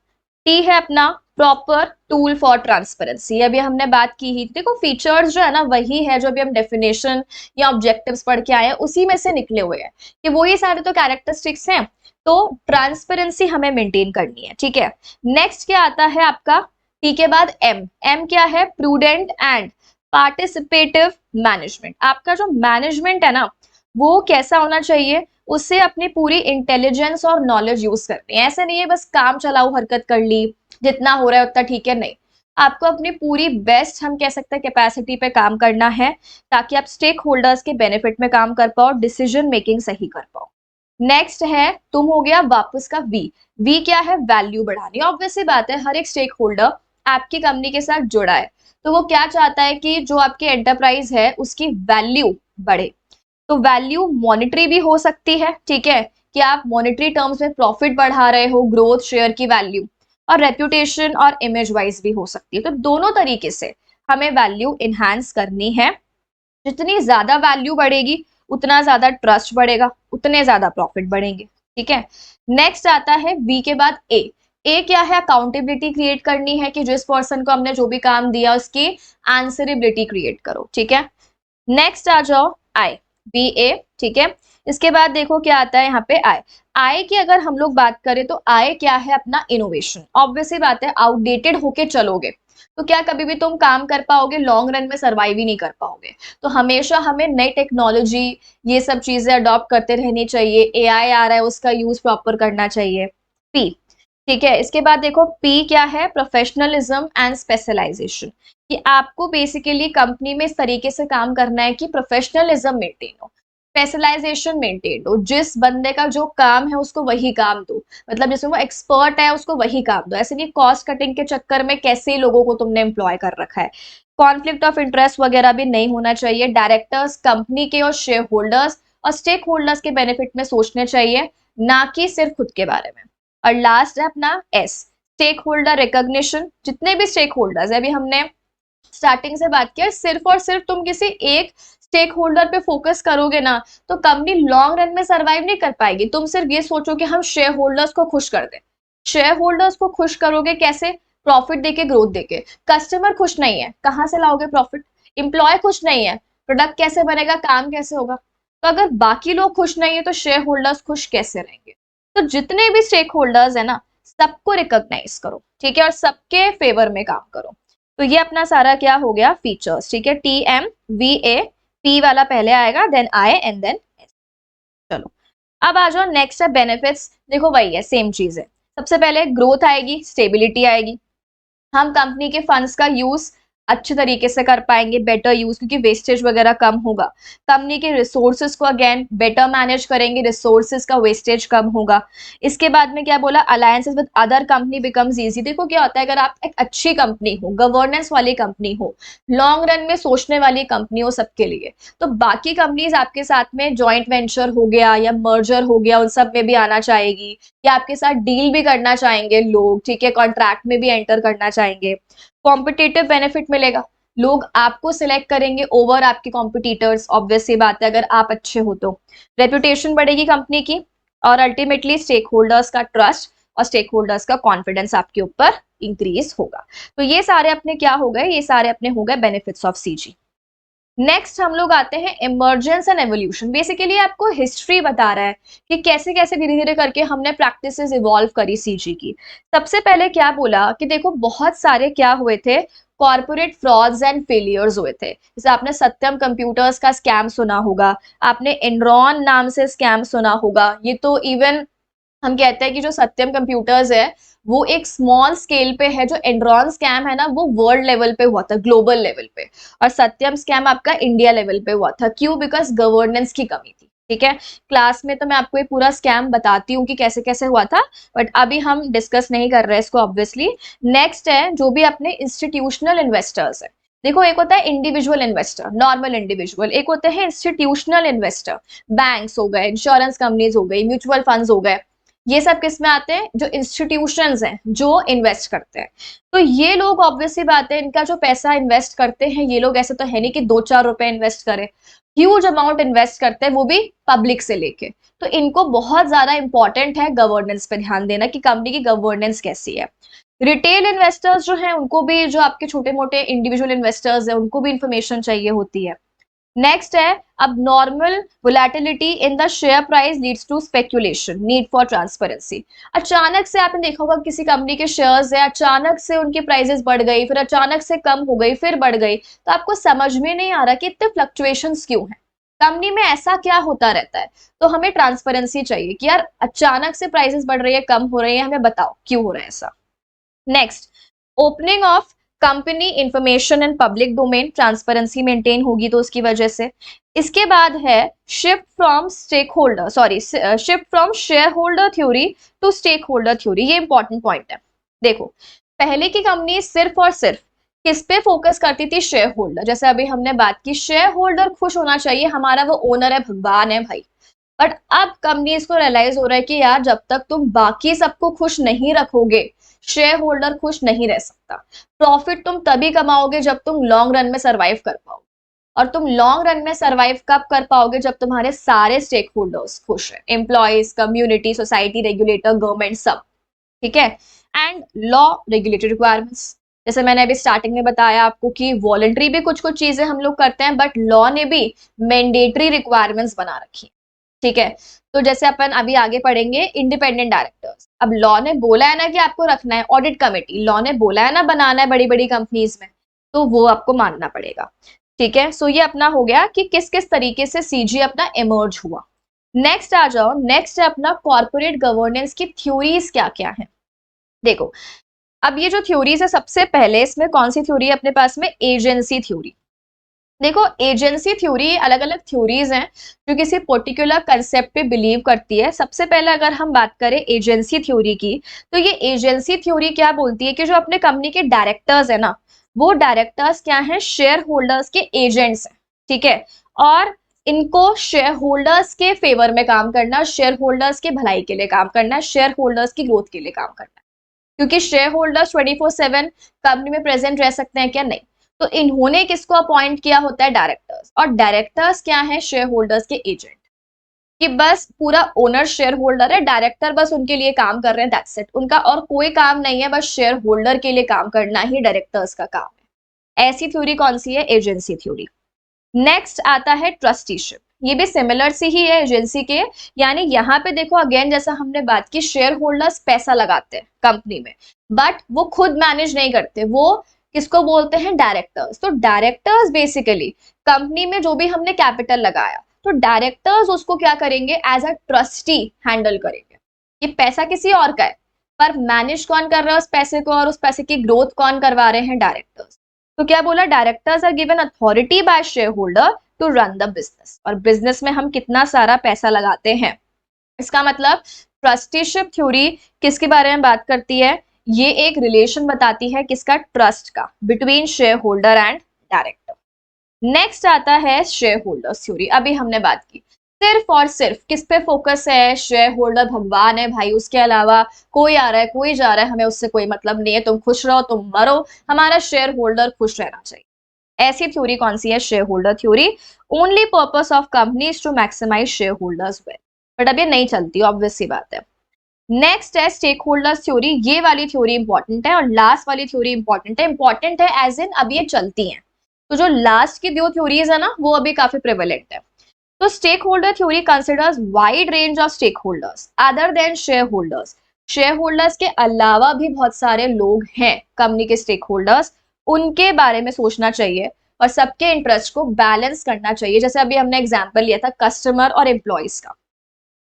टी है अपना प्रॉपर टूल फॉर ट्रांसपेरेंसी। अभी हमने बात की ही, देखो फीचर्स जो है ना वही है जो अभी हम डेफिनेशन या ऑब्जेक्टिव्स पढ़ के आए हैं, उसी में से निकले हुए हैं कि वो ये सारे तो कैरेक्टरिस्टिक्स हैं। तो ट्रांसपेरेंसी हमें मेंटेन करनी है, ठीक है। नेक्स्ट क्या आता है आपका? टी के बाद एम। एम क्या है? Prudent and participative management. आपका जो मैनेजमेंट है ना वो कैसा होना चाहिए? उससे अपनी पूरी इंटेलिजेंस और नॉलेज यूज करनी है। ऐसे नहीं है बस काम चलाओ हरकत कर ली, जितना हो रहा है उतना ठीक है, नहीं, आपको अपनी पूरी बेस्ट, हम कह सकते हैं, कैपेसिटी पे काम करना है, ताकि आप स्टेक होल्डर्स के बेनिफिट में काम कर पाओ, डिसीजन मेकिंग सही कर पाओ। नेक्स्ट है, तुम हो गया वापस का वी। वी क्या है? वैल्यू बढ़ानी। ऑब्वियस सी बात है, हर एक स्टेक होल्डर आपकी कंपनी के साथ जुड़ा है, तो वो क्या चाहता है कि जो आपकी एंटरप्राइज है उसकी वैल्यू बढ़े। तो वैल्यू मॉनिटरी भी हो सकती है, ठीक है, कि आप मॉनिटरी टर्म्स में प्रॉफिट बढ़ा रहे हो, ग्रोथ, शेयर की वैल्यू, और रेप्यूटेशन और इमेज वाइज भी हो सकती है। तो दोनों तरीके से हमें वैल्यू इनहैंस करनी है। जितनी ज्यादा वैल्यू बढ़ेगी उतना ज्यादा ट्रस्ट बढ़ेगा, उतने ज्यादा प्रॉफिट बढ़ेंगे, ठीक है। नेक्स्ट आता है वी के बाद ए। ए क्या है? अकाउंटेबिलिटी क्रिएट करनी है, कि जिस पर्सन को हमने जो भी काम दिया उसकी आंसरेबिलिटी क्रिएट करो, ठीक है। नेक्स्ट आ जाओ आई, बी ए, ठीक है। इसके बाद देखो क्या आता है यहाँ पे आई। आई की अगर हम लोग बात करें तो आई क्या है? अपना इनोवेशन। ऑब्वियसली बात है, आउटडेटेड होके चलोगे तो क्या कभी भी तुम काम कर पाओगे? लॉन्ग रन में सर्वाइव ही नहीं कर पाओगे। तो हमेशा हमें नई टेक्नोलॉजी, ये सब चीजें अडॉप्ट करते रहनी चाहिए। एआई आ रहा है, उसका यूज प्रॉपर करना चाहिए। पी, ठीक है। इसके बाद देखो पी क्या है? प्रोफेशनलिज्म एंड स्पेशलाइजेशन, कि आपको बेसिकली कंपनी में इस तरीके से काम करना है कि प्रोफेशनलिज्म मेंटेन हो, स्पेशलाइजेशन मेंटेन हो। जिस बंदे का जो काम है उसको वही काम दो, मतलब जिसमें वो एक्सपर्ट है उसको वही काम दो। ऐसे नहीं कॉस्ट कटिंग के चक्कर में कैसे लोगों को तुमने एम्प्लॉय कर रखा है। कॉन्फ्लिक्ट ऑफ इंटरेस्ट वगैरह भी नहीं होना चाहिए। डायरेक्टर्स कंपनी के और शेयर होल्डर्स और स्टेक होल्डर्स के बेनिफिट में सोचने चाहिए, ना कि सिर्फ खुद के बारे में। और लास्ट है अपना एस, स्टेक होल्डर रिकॉग्निशन। जितने भी स्टेक होल्डर्स है, अभी हमने स्टार्टिंग से बात किया, सिर्फ और सिर्फ तुम किसी एक स्टेक होल्डर पे फोकस करोगे ना तो कंपनी लॉन्ग रन में सरवाइव नहीं कर पाएगी। तुम सिर्फ ये सोचो कि हम शेयर होल्डर्स को खुश कर दें। शेयर होल्डर्स को खुश करोगे कैसे? प्रॉफिट देके, ग्रोथ देके। कस्टमर खुश नहीं है, कहां से लाओगे प्रॉफिट? एम्प्लॉय खुश नहीं है, प्रोडक्ट कैसे बनेगा, काम कैसे होगा? तो अगर बाकी लोग खुश नहीं है तो शेयर होल्डर्स खुश कैसे रहेंगे? तो जितने भी स्टेक होल्डर्स है ना, सबको रिकॉग्नाइज करो, ठीक है, और सबके फेवर में काम करो। तो ये अपना सारा क्या हो गया? फीचर्स, ठीक है। T M V A, P वाला पहले आएगा, then I and then S. चलो अब आ जाओ, नेक्स्ट है बेनिफिट्स। देखो वही है, सेम चीज है। सबसे पहले ग्रोथ आएगी, स्टेबिलिटी आएगी, हम कंपनी के फंड्स का यूज अच्छे तरीके से कर पाएंगे, बेटर यूज, क्योंकि वेस्टेज वगैरह कम होगा। कंपनी के रिसोर्सेज को अगेन बेटर मैनेज करेंगे, रिसोर्सेज का वेस्टेज कम होगा। इसके बाद में क्या बोला? Alliances with other company becomes easy. देखो क्या होता है, अगर आप एक अच्छी कंपनी हो, गवर्नेंस वाली कंपनी हो, लॉन्ग रन में सोचने वाली कंपनी हो सबके लिए, तो बाकी कंपनीज आपके साथ में जॉइंट वेंचर हो गया या मर्जर हो गया, उन सब में भी आना चाहेगी, या आपके साथ डील भी करना चाहेंगे लोग, ठीक है, कॉन्ट्रैक्ट में भी एंटर करना चाहेंगे। कॉम्पिटिटिव बेनिफिट मिलेगा, लोग आपको सिलेक्ट करेंगे ओवर आपके कॉम्पिटिटर्स। ऑब्वियस सी बात है, अगर आप अच्छे हो तो। रेपुटेशन बढ़ेगी कंपनी की, और अल्टीमेटली स्टेक होल्डर्स का ट्रस्ट और स्टेक होल्डर्स का कॉन्फिडेंस आपके ऊपर इंक्रीज होगा। तो ये सारे अपने क्या हो गए? ये सारे अपने हो गए बेनिफिट्स ऑफ सीजी। नेक्स्ट हम लोग आते हैं इमर्जेंस एंड एवोल्यूशन। बेसिकली आपको हिस्ट्री बता रहा है कि कैसे कैसे धीरे धीरे करके हमने प्रैक्टिसेस इवॉल्व करी सीजी की। सबसे पहले क्या बोला कि देखो बहुत सारे क्या हुए थे? कॉर्पोरेट फ्रॉड्स एंड फेलियर्स हुए थे। जैसे आपने सत्यम कंप्यूटर्स का स्कैम सुना होगा, आपने एनरॉन नाम से स्कैम सुना होगा। ये तो इवन हम कहते हैं कि जो सत्यम कंप्यूटर्स है वो एक स्मॉल स्केल पे है, जो एनरॉन स्कैम है ना वो वर्ल्ड लेवल पे हुआ था, ग्लोबल लेवल पे। और सत्यम स्कैम आपका इंडिया लेवल पे हुआ था। क्यों? बिकॉज गवर्नेंस की कमी थी, ठीक है। क्लास में तो मैं आपको ये पूरा स्कैम बताती हूँ कि कैसे कैसे हुआ था, बट अभी हम डिस्कस नहीं कर रहे हैं इसको ऑब्वियसली। नेक्स्ट है जो भी अपने इंस्टीट्यूशनल इन्वेस्टर्स है। देखो एक होता है इंडिविजुअल इन्वेस्टर, नॉर्मल इंडिविजुअल, एक होते हैं इंस्टीट्यूशनल इन्वेस्टर। बैंक्स हो गए, इंश्योरेंस कंपनीज हो गई, म्यूचुअल फंड्स हो गए, ये सब किस में आते हैं? जो इंस्टीट्यूशंस हैं जो इन्वेस्ट करते हैं। तो ये लोग ऑब्वियसली बात है, इनका जो पैसा इन्वेस्ट करते हैं ये लोग, ऐसे तो है नहीं कि 2-4 रुपए इन्वेस्ट करें, ह्यूज अमाउंट इन्वेस्ट करते हैं, वो भी पब्लिक से लेके। तो इनको बहुत ज्यादा इंपॉर्टेंट है गवर्नेंस पे ध्यान देना कि कंपनी की गवर्नेंस कैसी है। रिटेल इन्वेस्टर्स जो है उनको भी, जो आपके छोटे मोटे इंडिविजुअल इन्वेस्टर्स है उनको भी इंफॉर्मेशन चाहिए होती है। नेक्स्ट है अब normal volatility in the share price leads to speculation, need for transparency. अचानक से आपने देखा होगा किसी कंपनी के शेयर्स है, अचानक से उनकी प्राइसेस बढ़ गई, फिर अचानक से कम हो गई, फिर बढ़ गई, तो आपको समझ में नहीं आ रहा कि इतने फ्लक्चुएशंस क्यों हैं, कंपनी में ऐसा क्या होता रहता है। तो हमें ट्रांसपेरेंसी चाहिए कि यार अचानक से प्राइसेस बढ़ रही है, कम हो रही है, हमें बताओ क्यों हो रहा है ऐसा। Next, opening of company information and public domain, transparency maintain होगी तो उसकी वजह से। इसके बाद है shift from stakeholder, sorry, shift from shareholder theory to stakeholder theory. ये इंपॉर्टेंट पॉइंट है। देखो, पहले की कंपनी सिर्फ और सिर्फ किस पे फोकस करती थी? Share holder. जैसे अभी हमने बात की, शेयर होल्डर खुश होना चाहिए, हमारा वो ओनर है, भगवान है भाई। बट अब कंपनीज को रियलाइज हो रहा है कि यार जब तक तुम बाकी सबको खुश नहीं रखोगे, शेयर होल्डर खुश नहीं रह सकता। प्रॉफिट तुम तभी कमाओगे जब तुम लॉन्ग रन में सरवाइव कर पाओ, और तुम लॉन्ग रन में सरवाइव कब कर पाओगे? जब तुम्हारे सारे स्टेक होल्डर्स खुश हैं, employees, community, society, regulator, government, सब। ठीक है। एंड लॉ रेगुलेटरी रिक्वायरमेंट्स, जैसे मैंने अभी स्टार्टिंग में बताया आपको कि वॉलंटरी भी कुछ कुछ चीजें हम लोग करते हैं, बट लॉ ने भी मैंडेटरी रिक्वायरमेंट्स बना रखी है। ठीक है। तो जैसे अपन अभी आगे पढ़ेंगे इंडिपेंडेंट डायरेक्टर्स। अब लॉ ने बोला है ना कि आपको रखना है ऑडिट कमेटी, लॉ ने बोला है ना बनाना है बड़ी बड़ी कंपनीज में, तो वो आपको मानना पड़ेगा। ठीक है। सो ये अपना हो गया कि किस किस तरीके से सीजी अपना इमर्ज हुआ। नेक्स्ट आ जाओ, नेक्स्ट है अपना कॉर्पोरेट गवर्नेंस की थ्योरीज क्या क्या है। देखो, अब ये जो थ्योरीज है, सबसे पहले इसमें कौन सी थ्योरी है अपने पास में? Agency theory. देखो, एजेंसी थ्योरी, अलग अलग थ्योरीज हैं जो किसी पर्टिकुलर कंसेप्ट पे बिलीव करती है। सबसे पहले अगर हम बात करें एजेंसी थ्योरी की, तो ये एजेंसी थ्योरी क्या बोलती है कि जो अपने कंपनी के डायरेक्टर्स है ना, वो डायरेक्टर्स क्या हैं? शेयर होल्डर्स के एजेंट्स हैं। ठीक है। और इनको शेयर होल्डर्स के फेवर में काम करना, शेयर होल्डर्स के भलाई के लिए काम करना, शेयर होल्डर्स की ग्रोथ के लिए काम करना। क्योंकि शेयर होल्डर्स 24/7 कंपनी में प्रेजेंट रह सकते हैं क्या? नहीं। तो इन्होंने किसको अपॉइंट किया होता है? डायरेक्टर्स। और डायरेक्टर्स क्या है? शेयर होल्डर्स के एजेंट। कि बस पूरा ओनर शेयर होल्डर है, डायरेक्टर बस उनके लिए काम कर रहे हैं, दैट्स इट। उनका और कोई काम नहीं है, बस शेयर होल्डर के लिए काम करना ही डायरेक्टर्स का काम है। ऐसी थ्योरी कौन सी है? Agency theory. नेक्स्ट आता है ट्रस्टीशिप। ये भी सिमिलर सी ही है एजेंसी के। यानी यहाँ पे देखो, अगेन जैसा हमने बात की, शेयर होल्डर्स पैसा लगाते हैं कंपनी में, बट वो खुद मैनेज नहीं करते। वो किसको बोलते हैं? डायरेक्टर्स। तो डायरेक्टर्स बेसिकली कंपनी में जो भी हमने कैपिटल लगाया, तो डायरेक्टर्स उसको क्या करेंगे? एज अ ट्रस्टी हैंडल करेंगे। ये पैसा किसी और का है, पर मैनेज कौन कर रहा है उस पैसे को, और उस पैसे की ग्रोथ कौन करवा रहे हैं? डायरेक्टर्स। तो क्या बोला? Directors are given authority by shareholder to run the business. और बिजनेस में हम कितना सारा पैसा लगाते हैं, इसका मतलब ट्रस्टीशिप थ्योरी किसके बारे में बात करती है? ये एक रिलेशन बताती है किसका? ट्रस्ट का, between share holder and director. Next आता है शेयर होल्डर्स थ्योरी। अभी हमने बात की, सिर्फ और सिर्फ किस पे फोकस है? शेयर होल्डर भगवान है भाई, उसके अलावा कोई आ रहा है कोई जा रहा है, हमें उससे कोई मतलब नहीं है। तुम खुश रहो, तुम मरो, हमारा शेयर होल्डर खुश रहना चाहिए। ऐसी थ्योरी कौन सी है? Shareholder theory. Only purpose of company is to maximise shareholders wealth. But अब ये नहीं चलती, ऑब्वियस सी बात है। नेक्स्ट है स्टेक होल्डर्स थ्योरी। ये वाली थ्योरी इंपॉर्टेंट है, और लास्ट वाली थ्योरी इंपॉर्टेंट है। इंपॉर्टेंट है एज इन अब ये चलती हैं, तो जो लास्ट की दो थ्योरीज है ना, वो अभी काफी प्रेवलेंट है। तो stakeholder theory considers wide range of stakeholders other than shareholders. Shareholders के अलावा भी बहुत सारे लोग हैं कंपनी के स्टेक होल्डर्स, उनके बारे में सोचना चाहिए और सबके इंटरेस्ट को बैलेंस करना चाहिए। जैसे अभी हमने एग्जांपल लिया था कस्टमर और एम्प्लॉयज का,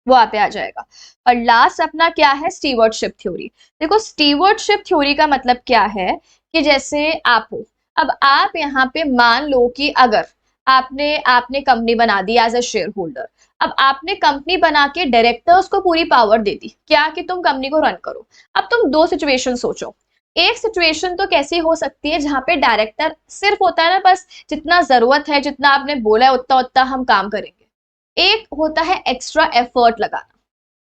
वो आप पे आ जाएगा। और लास्ट अपना क्या है? Stewardship theory. देखो, स्टीवर्डशिप थ्योरी का मतलब क्या है कि जैसे आप हो, अब आप यहाँ पे मान लो कि अगर आपने आपने कंपनी बना दी एज अ शेयर होल्डर। अब आपने कंपनी बना के डायरेक्टर्स को पूरी पावर दे दी, क्या? कि तुम कंपनी को रन करो। अब तुम दो सिचुएशन सोचो। एक सिचुएशन तो कैसी हो सकती है जहां पे डायरेक्टर सिर्फ होता है ना, बस जितना जरूरत है, जितना आपने बोला है उतना उतना हम काम करेंगे। एक होता है एक्स्ट्रा एफर्ट लगाना।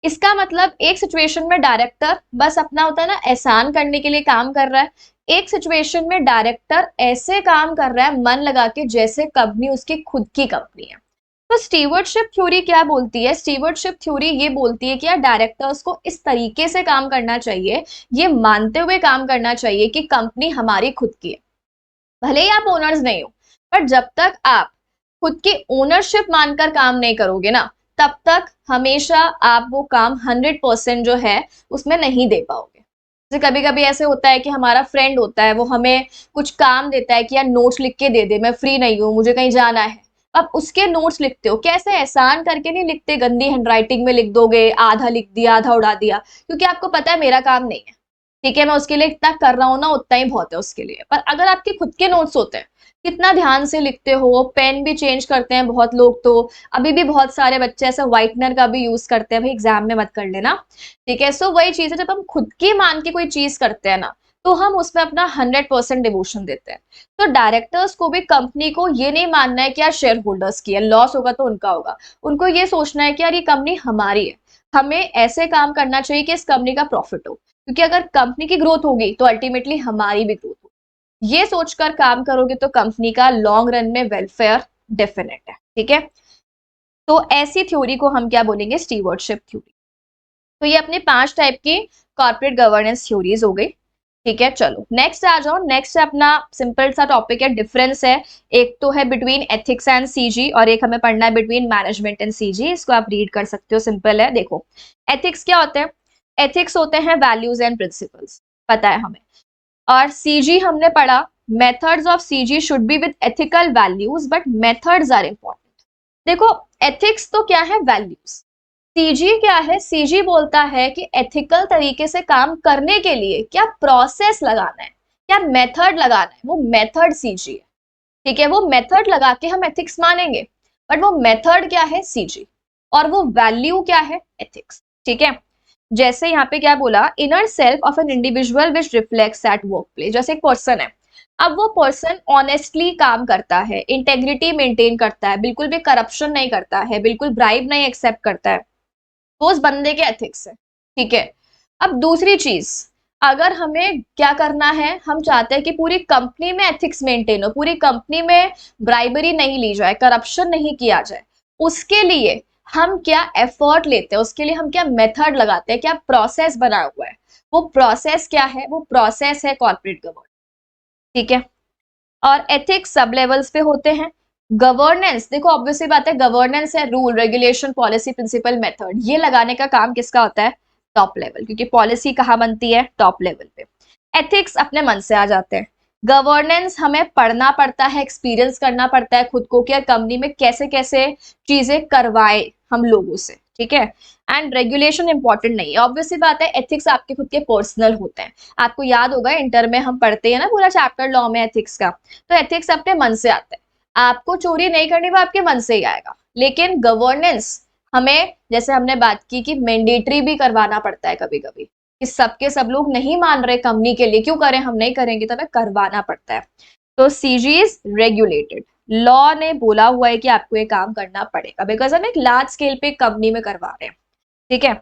इसका मतलब एक सिचुएशन में डायरेक्टर बस अपना होता है ना एहसान करने के लिए काम कर रहा है, एक सिचुएशन में डायरेक्टर ऐसे काम कर रहा है मन लगा के जैसे कंपनी उसकी खुद की कंपनी है। तो स्टीवर्डशिप थ्योरी क्या बोलती है? स्टीवर्डशिप थ्योरी ये बोलती है कि यार डायरेक्टर्स को इस तरीके से काम करना चाहिए, ये मानते हुए काम करना चाहिए कि कंपनी हमारी खुद की है। भले ही आप ओनर्स नहीं हो, पर जब तक आप खुद की ओनरशिप मानकर काम नहीं करोगे ना, तब तक हमेशा आप वो काम 100% जो है उसमें नहीं दे पाओगे। जैसे कभी कभी ऐसे होता है कि हमारा फ्रेंड होता है, वो हमें कुछ काम देता है कि यार नोट्स लिख के दे दे, मैं फ्री नहीं हूँ, मुझे कहीं जाना है। अब उसके नोट्स लिखते हो, कैसे? एहसान करके नहीं लिखते, गंदी हैंडराइटिंग में लिख दोगे, आधा लिख दिया आधा उड़ा दिया, क्योंकि आपको पता है मेरा काम नहीं है। ठीक है, मैं उसके लिए इतना कर रहा हूँ ना, उतना ही बहुत है उसके लिए। पर अगर आपके खुद के नोट्स होते हैं, कितना ध्यान से लिखते हो, पेन भी चेंज करते हैं बहुत लोग, तो अभी भी बहुत सारे बच्चे ऐसे व्हाइटनर का भी यूज करते हैं, भाई एग्जाम में मत कर लेना। ठीक है, सो वही चीज है, जब हम खुद की मान के कोई चीज करते हैं ना, तो हम उसमें अपना 100% डिवोशन देते हैं। तो डायरेक्टर्स को भी कंपनी को ये नहीं मानना है कि यार शेयर होल्डर्स की है, लॉस होगा तो उनका होगा। उनको ये सोचना है कि यार ये कंपनी हमारी है, हमें ऐसे काम करना चाहिए कि इस कंपनी का प्रॉफिट हो, क्योंकि अगर कंपनी की ग्रोथ होगी तो अल्टीमेटली हमारी भी ग्रोथ होगी। ये सोचकर काम करोगे तो कंपनी का लॉन्ग रन में वेलफेयर डेफिनेट है। ठीक है, तो ऐसी थ्योरी को हम क्या बोलेंगे, स्टीवर्डशिप थ्योरी। तो ये अपने 5 टाइप की कॉर्पोरेट गवर्नेंस थ्योरीज हो गई। ठीक है, चलो नेक्स्ट आ जाओ। नेक्स्ट अपना सिंपल सा टॉपिक है, डिफरेंस है। एक तो है बिटवीन एथिक्स एंड सीजी, और एक हमें पढ़ना है बिटवीन मैनेजमेंट एंड सीजी। इसको आप रीड कर सकते हो, सिंपल है। देखो, एथिक्स क्या होते हैं? एथिक्स होते हैं वैल्यूज एंड प्रिंसिपल्स, पता है हमें। और सीजी हमने पढ़ा, methods of CG should be with ethical values but methods are important. देखो, एथिक्स तो क्या है, वैल्यूज। सीजी क्या है? सीजी बोलता है कि एथिकल तरीके से काम करने के लिए क्या प्रोसेस लगाना है, क्या मेथड लगाना है, वो मेथड सीजी है। ठीक है, वो मेथड लगा के हम एथिक्स मानेंगे, बट वो मेथड क्या है, सीजी। और वो वैल्यू क्या है, एथिक्स। ठीक है, जैसे यहाँ पे क्या बोला, inner self of an individual which reflects at work place. जैसे एक पर्सन है, अब वो पर्सन ऑनेस्टली काम करता है, इंटेग्रिटी मेंटेन करता है, बिल्कुल भी करप्शन नहीं करता है, बिल्कुल ब्राइब नहीं एक्सेप्ट करता है, तो उस बंदे के एथिक्स है। ठीक है, अब दूसरी चीज, अगर हमें क्या करना है, हम चाहते हैं कि पूरी कंपनी में एथिक्स मेंटेन हो, पूरी कंपनी में ब्राइबरी नहीं ली जाए, करप्शन नहीं किया जाए, उसके लिए हम क्या एफर्ट लेते हैं, उसके लिए हम क्या मेथड लगाते हैं, क्या प्रोसेस बना हुआ है। वो प्रोसेस क्या है, वो प्रोसेस है कॉर्पोरेट गवर्नेंस। ठीक है, और एथिक्स सब लेवल्स पे होते हैं। गवर्नेंस, देखो ऑब्वियसली बात है, गवर्नेंस है rule regulation policy principal method, ये लगाने का काम किसका होता है, टॉप लेवल, क्योंकि पॉलिसी कहाँ बनती है, टॉप लेवल पे। एथिक्स अपने मन से आ जाते हैं। गवर्नेंस हमें पढ़ना पड़ता है, एक्सपीरियंस करना पड़ता है खुद को, कि कंपनी में कैसे कैसे चीजें करवाए हम लोगों से। ठीक है, एंड रेगुलेशन इंपॉर्टेंट नहीं है, ऑब्वियसली बात है, एथिक्स आपके खुद के पर्सनल होते हैं। आपको याद होगा इंटर में हम पढ़ते हैं ना पूरा चैप्टर लॉ में एथिक्स का, तो एथिक्स अपने मन से आता है। आपको चोरी नहीं करनी, वो आपके मन से ही आएगा। लेकिन गवर्नेंस हमें, जैसे हमने बात की कि मैंडेटरी भी करवाना पड़ता है कभी कभी, कि सबके सब लोग नहीं मान रहे कंपनी के लिए, क्यों करें, हम नहीं करेंगे, तो हमें करवाना पड़ता है। तो सीजी इज रेगुलेटेड, लॉ ने बोला हुआ है कि आपको ये काम करना पड़ेगा, बिकॉज हम एक लार्ज स्केल पे कंपनी में करवा रहे हैं। ठीक है,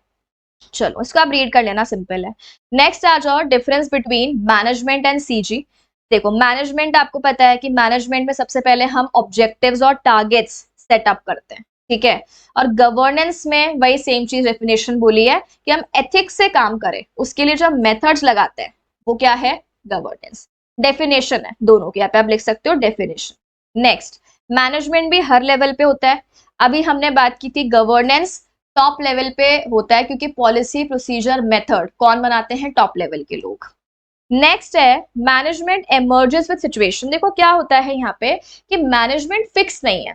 चलो इसको आप रीड कर लेना, सिंपल है। नेक्स्ट आ जाओ, difference between management and CG. देखो, मैनेजमेंट आपको पता है कि मैनेजमेंट में सबसे पहले हम ऑब्जेक्टिव्स और टारगेट्स सेटअप करते हैं। ठीक है, और गवर्नेंस में वही सेम चीज डेफिनेशन बोली है कि हम एथिक्स से काम करें, उसके लिए जो हम मेथड्स लगाते हैं वो क्या है, गवर्नेंस। डेफिनेशन है दोनों की, यहाँ पे आप लिख सकते हो डेफिनेशन। नेक्स्ट, मैनेजमेंट भी हर लेवल पे होता है। अभी हमने बात की थी गवर्नेंस टॉप लेवल पे होता है, क्योंकि पॉलिसी प्रोसीजर मेथड कौन बनाते हैं, टॉप लेवल के लोग। नेक्स्ट है मैनेजमेंट एमर्जेस विद सिचुएशन। देखो क्या होता है यहाँ पे कि मैनेजमेंट फिक्स नहीं है,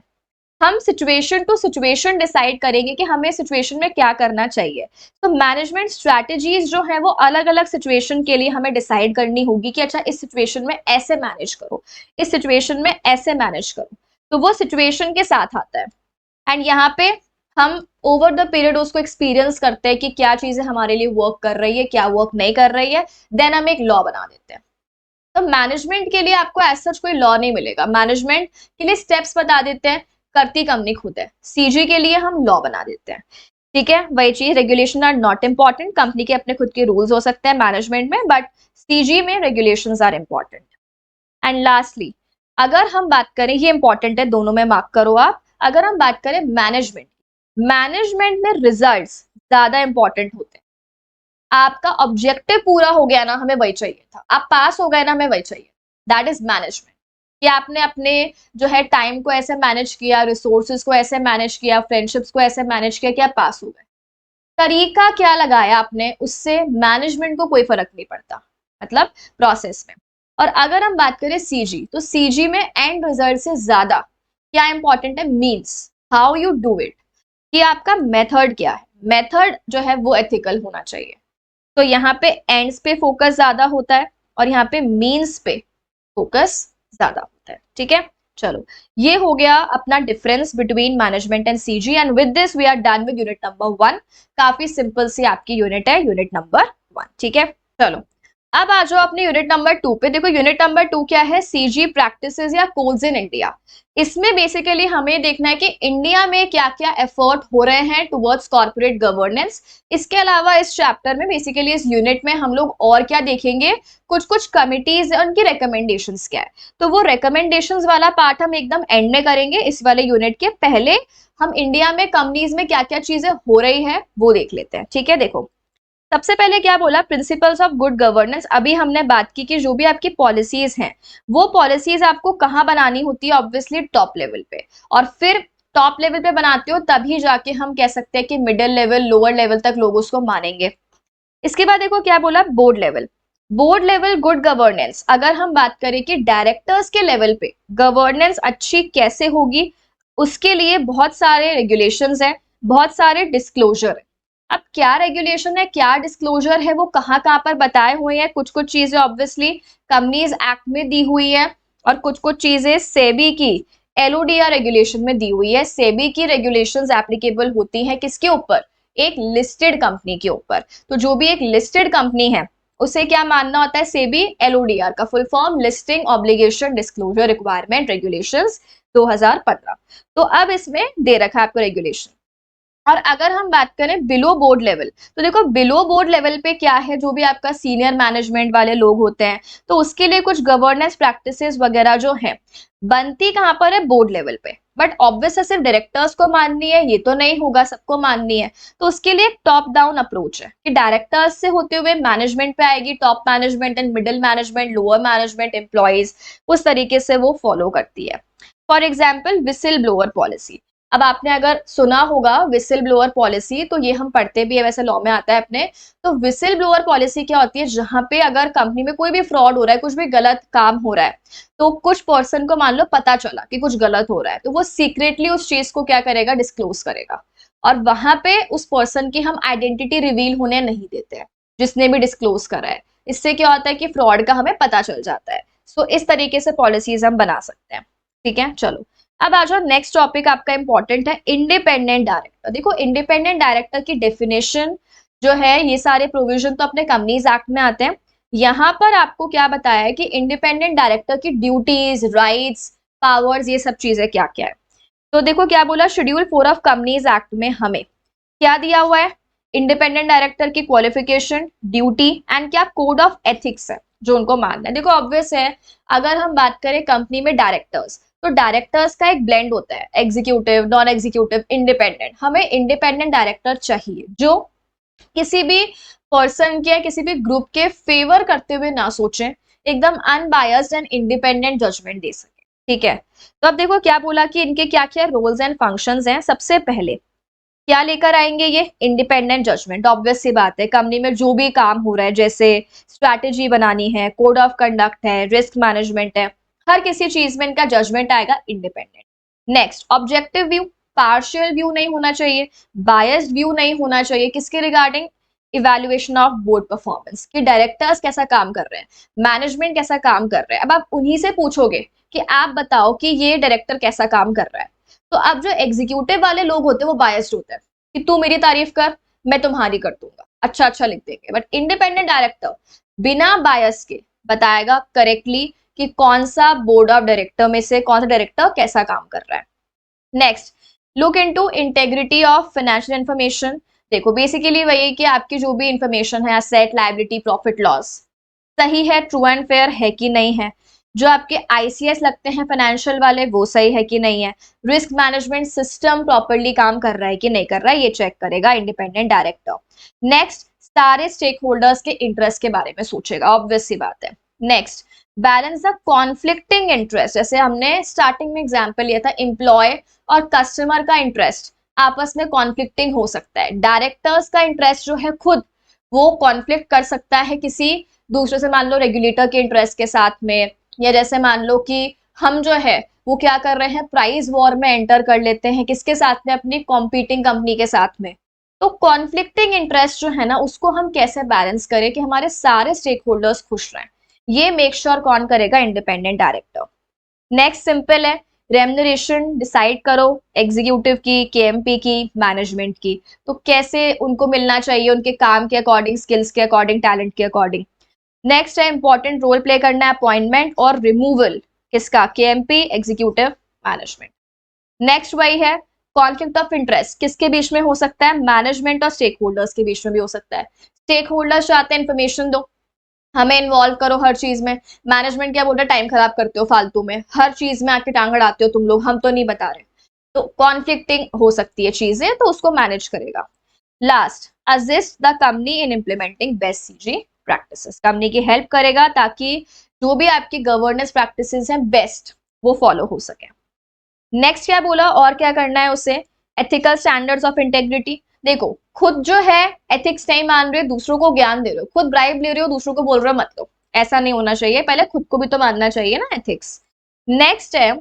हम सिचुएशन टू सिचुएशन डिसाइड करेंगे कि हमें सिचुएशन में क्या करना चाहिए। तो मैनेजमेंट स्ट्रैटेजीज जो है वो अलग अलग सिचुएशन के लिए हमें डिसाइड करनी होगी कि अच्छा इस सिचुएशन में ऐसे मैनेज करो, इस सिचुएशन में ऐसे मैनेज करो, तो वो सिचुएशन के साथ आता है। एंड यहाँ पे हम ओवर द पीरियड उसको एक्सपीरियंस करते हैं कि क्या चीजें हमारे लिए वर्क कर रही है, क्या वर्क नहीं कर रही है, देन हम एक लॉ बना देते हैं। तो मैनेजमेंट के लिए आपको ऐसा कोई लॉ नहीं मिलेगा, मैनेजमेंट के लिए स्टेप्स बता देते हैं, करती कंपनी खुद है। सीजी के लिए हम लॉ बना देते हैं। ठीक है, वही चीज, regulation are not important, company के अपने खुद के रूल्स हो सकते हैं मैनेजमेंट में, बट सीजी में regulations are important. And lastly, अगर हम बात करें, ये इंपॉर्टेंट है, दोनों में मार्क करो आप, अगर हम बात करें मैनेजमेंट, मैनेजमेंट में रिजल्ट्स ज्यादा इंपॉर्टेंट होते हैं। आपका ऑब्जेक्टिव पूरा हो गया ना, हमें वही चाहिए था, आप पास हो गए ना, हमें वही चाहिए, दैट इज मैनेजमेंट। कि आपने अपने जो है टाइम को ऐसे मैनेज किया, रिसोर्सेज को ऐसे मैनेज किया, फ्रेंडशिप्स को ऐसे मैनेज किया कि आप पास हो गए। तरीका क्या लगाया आपने, उससे मैनेजमेंट को कोई फर्क नहीं पड़ता, मतलब प्रोसेस में। और अगर हम बात करें सीजी, तो सीजी में एंड रिजल्ट से ज्यादा क्या इंपॉर्टेंट है, means how you do it, कि आपका मेथड क्या है, मेथड जो है वो एथिकल होना चाहिए। तो यहाँ पे एंड्स पे फोकस ज्यादा होता है और यहाँ पे मीन्स पे फोकस ज्यादा होता है। ठीक है, चलो ये हो गया अपना difference between management and CG, and with this we are done with unit number 1। काफी सिंपल सी आपकी यूनिट है, यूनिट नंबर 1। ठीक है, चलो अब आ जाओ अपने यूनिट नंबर 2 पे। देखो यूनिट नंबर 2 क्या है, सीजी प्रैक्टिसेस या कोड्स इन इंडिया। इसमें बेसिकली हमें देखना है कि इंडिया में क्या क्या एफर्ट हो रहे हैं टुवर्ड्स कॉर्पोरेट गवर्नेंस। इसके अलावा इस चैप्टर में बेसिकली इस यूनिट में हम लोग और क्या देखेंगे, कुछ कुछ कमिटीज उनकी रिकमेंडेशंस क्या है। तो वो रिकमेंडेशंस वाला पार्ट हम एकदम एंड में करेंगे इस वाले यूनिट के। पहले हम इंडिया में कंपनीज में क्या क्या चीजें हो रही है वो देख लेते हैं। ठीक है, देखो सबसे पहले क्या बोला, प्रिंसिपल्स ऑफ गुड गवर्नेंस। अभी हमने बात की कि जो भी आपकी पॉलिसीज हैं वो पॉलिसीज आपको कहाँ बनानी होती है, ऑब्वियसली टॉप लेवल पे। और फिर टॉप लेवल पे बनाते हो तभी जाके हम कह सकते हैं कि मिडिल लेवल लोअर लेवल तक लोग उसको मानेंगे। इसके बाद देखो क्या बोला, board level. Board level good governance, अगर हम बात करें कि डायरेक्टर्स के लेवल पे गवर्नेंस अच्छी कैसे होगी, उसके लिए बहुत सारे रेगुलेशंस हैं, बहुत सारे डिस्क्लोजर है। अब क्या रेगुलेशन है, क्या डिस्क्लोजर है, वो कहाँ कहाँ पर बताए हुए हैं। कुछ कुछ चीजें ऑब्वियसली कंपनीज एक्ट में दी हुई है और कुछ कुछ चीजें सेबी की एलओडीआर रेगुलेशन में दी हुई है। सेबी की रेगुलेशंस एप्लीकेबल होती हैं किसके ऊपर, एक लिस्टेड कंपनी के ऊपर। तो जो भी एक लिस्टेड कंपनी है उसे क्या मानना होता है, सेबी एलओडीआर का full form listing obligation disclosure requirement regulations 2015। तो अब इसमें दे रखा है आपको रेगुलेशन। और अगर हम बात करें बिलो बोर्ड लेवल, तो देखो बिलो बोर्ड लेवल पे क्या है, जो भी आपका सीनियर मैनेजमेंट वाले लोग होते हैं तो उसके लिए कुछ गवर्नेंस प्रैक्टिसेस वगैरह जो है बनती कहाँ पर है, बोर्ड लेवल पे। बट ऑब्वियस है सिर्फ डायरेक्टर्स को माननी है ये तो नहीं होगा, सबको माननी है। तो उसके लिए टॉप डाउन अप्रोच है कि डायरेक्टर्स से होते हुए मैनेजमेंट पे आएगी, top management and middle management, lower management, employees, उस तरीके से वो फॉलो करती है। For example whistle blower policy. अब आपने अगर सुना होगा विसिल ब्लोअर पॉलिसी, तो ये हम पढ़ते भी है, वैसे लॉ में आता है अपने। तो विसिल ब्लोअर पॉलिसी क्या होती है, जहां पे अगर कंपनी में कोई भी फ्रॉड हो रहा है, कुछ भी गलत काम हो रहा है, तो कुछ पर्सन को मान लो पता चला कि कुछ गलत हो रहा है, तो वो सीक्रेटली उस चीज को क्या करेगा, डिस्क्लोज करेगा। और वहां पे उस पर्सन की हम आइडेंटिटी रिवील होने नहीं देते हैं जिसने भी डिस्क्लोज करा है। इससे क्या होता है कि फ्रॉड का हमें पता चल जाता है। सो इस तरीके से पॉलिसीज हम बना सकते हैं। ठीक है, चलो अब आ जाओ नेक्स्ट टॉपिक आपका इंपॉर्टेंट है, इंडिपेंडेंट डायरेक्टर। देखो इंडिपेंडेंट डायरेक्टर की डेफिनेशन जो है, ये सारे प्रोविजन तो अपने कंपनीज एक्ट में आते हैं। यहाँ पर आपको क्या बताया है कि इंडिपेंडेंट डायरेक्टर की ड्यूटीज, राइट्स, पावर्स, ये सब चीजें क्या क्या है। तो देखो क्या बोला, शेड्यूल 4 ऑफ कंपनीज एक्ट में हमें क्या दिया हुआ है, इंडिपेंडेंट डायरेक्टर की क्वालिफिकेशन, ड्यूटी एंड क्या कोड ऑफ एथिक्स है जो उनको मानना है। देखो ऑब्वियस है, अगर हम बात करें कंपनी में डायरेक्टर्स, तो डायरेक्टर्स का एक ब्लेंड होता है, एग्जीक्यूटिव, नॉन एग्जीक्यूटिव, इंडिपेंडेंट। हमें इंडिपेंडेंट डायरेक्टर चाहिए जो किसी भी पर्सन के, किसी भी ग्रुप के फेवर करते हुए ना सोचें, एकदम अनबायस्ड एंड इंडिपेंडेंट जजमेंट दे सके। ठीक है, तो अब देखो क्या बोला कि इनके क्या क्या रोल्स एंड फंक्शंस हैं। सबसे पहले क्या लेकर आएंगे, ये इंडिपेंडेंट जजमेंट। ऑब्वियस सी बात है, कंपनी में जो भी काम हो रहा है, जैसे स्ट्रैटेजी बनानी है, कोड ऑफ कंडक्ट है, रिस्क मैनेजमेंट है, हर किसी चीज में इनका जजमेंट आएगा independent. Next objective view, partial view नहीं होना चाहिए, बायस्ड व्यू नहीं होना चाहिए। किसके regarding, evaluation of board performance, कि डायरेक्टर्स कैसा काम कर रहे हैं, मैनेजमेंट कैसा काम कर रहा है। अब आप उन्हीं से पूछोगे कि आप बताओ कि ये डायरेक्टर कैसा काम कर रहा है, तो अब जो एग्जीक्यूटिव वाले लोग होते हैं वो बायस्ड होते हैं कि तू मेरी तारीफ कर, मैं तुम्हारी कर दूंगा, अच्छा अच्छा लिख देंगे। बट इंडिपेंडेंट डायरेक्टर बिना बायस के बताएगा करेक्टली कि कौन सा बोर्ड ऑफ डायरेक्टर में से कौन सा डायरेक्टर कैसा काम कर रहा है। Next, look into integrity of financial information. देखो बेसिकली वही कि आपकी जो भी इंफॉर्मेशन है, एसेट, लायबिलिटी, प्रॉफिट लॉस, सही है, ट्रू एंड फेयर है कि नहीं है। जो आपके आईसीएस लगते हैं फाइनेंशियल वाले, वो सही है कि नहीं है। रिस्क मैनेजमेंट सिस्टम प्रॉपरली काम कर रहा है कि नहीं कर रहा है, ये चेक करेगा इंडिपेंडेंट डायरेक्टर। नेक्स्ट, सारे स्टेक होल्डर्स के इंटरेस्ट के बारे में सोचेगा, ऑब्वियस सी बात है। Next, balance the conflicting interest. जैसे हमने स्टार्टिंग में एग्जाम्पल लिया था, एम्प्लॉय और कस्टमर का इंटरेस्ट आपस में कॉन्फ्लिक्टिंग हो सकता है। डायरेक्टर्स का इंटरेस्ट जो है खुद वो कॉन्फ्लिक्ट कर सकता है किसी दूसरे से, मान लो रेगुलेटर के इंटरेस्ट के साथ में, या जैसे मान लो कि हम जो है वो क्या कर रहे हैं, प्राइस वॉर में एंटर कर लेते हैं, किसके साथ में, अपनी कॉम्पीटिंग कंपनी के साथ में। तो कॉन्फ्लिक्टिंग इंटरेस्ट जो है ना उसको हम कैसे बैलेंस करें कि हमारे सारे स्टेक होल्डर्स खुश रहें, ये मेक श्योर कौन करेगा? Independent director. नेक्स्ट सिंपल है, रेम्यूनरेशन डिसाइड करो एग्जीक्यूटिव की, केएमपी की, मैनेजमेंट की। तो कैसे उनको मिलना चाहिए? उनके काम के अकॉर्डिंग, स्किल्स के अकॉर्डिंग, टैलेंट के अकॉर्डिंग। नेक्स्ट है इंपॉर्टेंट रोल प्ले करना है अपॉइंटमेंट और रिमूवल किसका? KMP, executive, management. नेक्स्ट वही है कॉन्फ्लिक्ट ऑफ इंटरेस्ट, किसके बीच में हो सकता है? मैनेजमेंट और स्टेक होल्डर्स के बीच में भी हो सकता है। स्टेक होल्डर्स चाहते हैं इन्फॉर्मेशन दो, हमें इन्वॉल्व करो हर चीज में। मैनेजमेंट क्या बोल रहा है? टाइम खराब करते हो फालतू में, हर चीज में आके टांग अड़ाते हो तुम लोग, हम तो नहीं बता रहे। तो कॉन्फ्लिक्टिंग हो सकती है चीजें, तो उसको मैनेज करेगा। Last, assist the company in implementing best CG practices, company की हेल्प करेगा ताकि जो भी आपकी गवर्नेंस प्रैक्टिसेस हैं बेस्ट वो फॉलो हो सके। नेक्स्ट क्या बोला और क्या करना है उसे? Ethical standards of integrity. देखो खुद जो है एथिक्स नहीं मान रहे हो, दूसरों को ज्ञान दे रहे हो, खुद ब्राइब ले रहे हो, दूसरों को बोल रहे हो मत लो, ऐसा नहीं होना चाहिए, पहले खुद को भी तो मानना चाहिए ना एथिक्स। नेक्स्ट है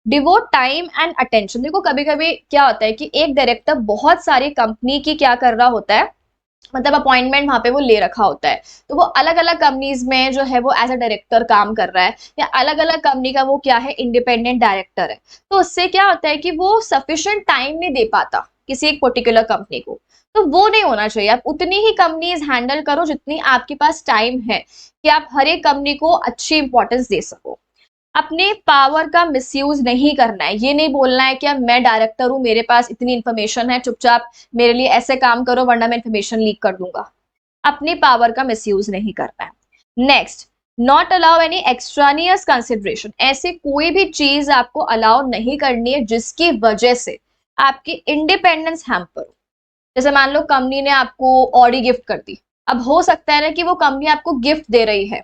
डिवोट टाइम एंड अटेंशन। देखो कभी कभी क्या होता है कि एक डायरेक्टर बहुत सारी कंपनी की क्या कर रहा होता है, मतलब अपॉइंटमेंट वहां पे वो ले रखा होता है, तो वो अलग अलग कंपनीज में जो है वो एज अ डायरेक्टर काम कर रहा है, या अलग अलग कंपनी का वो क्या है? इंडिपेंडेंट डायरेक्टर है। तो उससे क्या होता है कि वो सफिशिएंट टाइम नहीं दे पाता किसी एक पर्टिकुलर कंपनी को, तो वो नहीं होना चाहिए। आप उतनी ही कंपनीज हैंडल करो जितनी आपके पास टाइम है, कि आप हर एक कंपनी को अच्छी इंपॉर्टेंस दे सको। अपने पावर का मिसयूज नहीं करना है, ये नहीं बोलना है कि अब मैं डायरेक्टर हूं, मेरे पास इतनी इंफॉर्मेशन है, चुपचाप मेरे लिए ऐसे काम करो वरना मैं इंफॉर्मेशन लीक कर दूंगा। अपनी पावर का मिसयूज नहीं करना है। Next, not allow any extraneous consideration, ऐसी कोई भी चीज आपको अलाउ नहीं करनी है जिसकी वजह से आपकी इंडिपेंडेंस हैम्पर हो। जैसे मान लो कंपनी ने आपको ऑडी गिफ्ट कर दी, अब हो सकता है ना कि वो कंपनी आपको गिफ्ट दे रही है,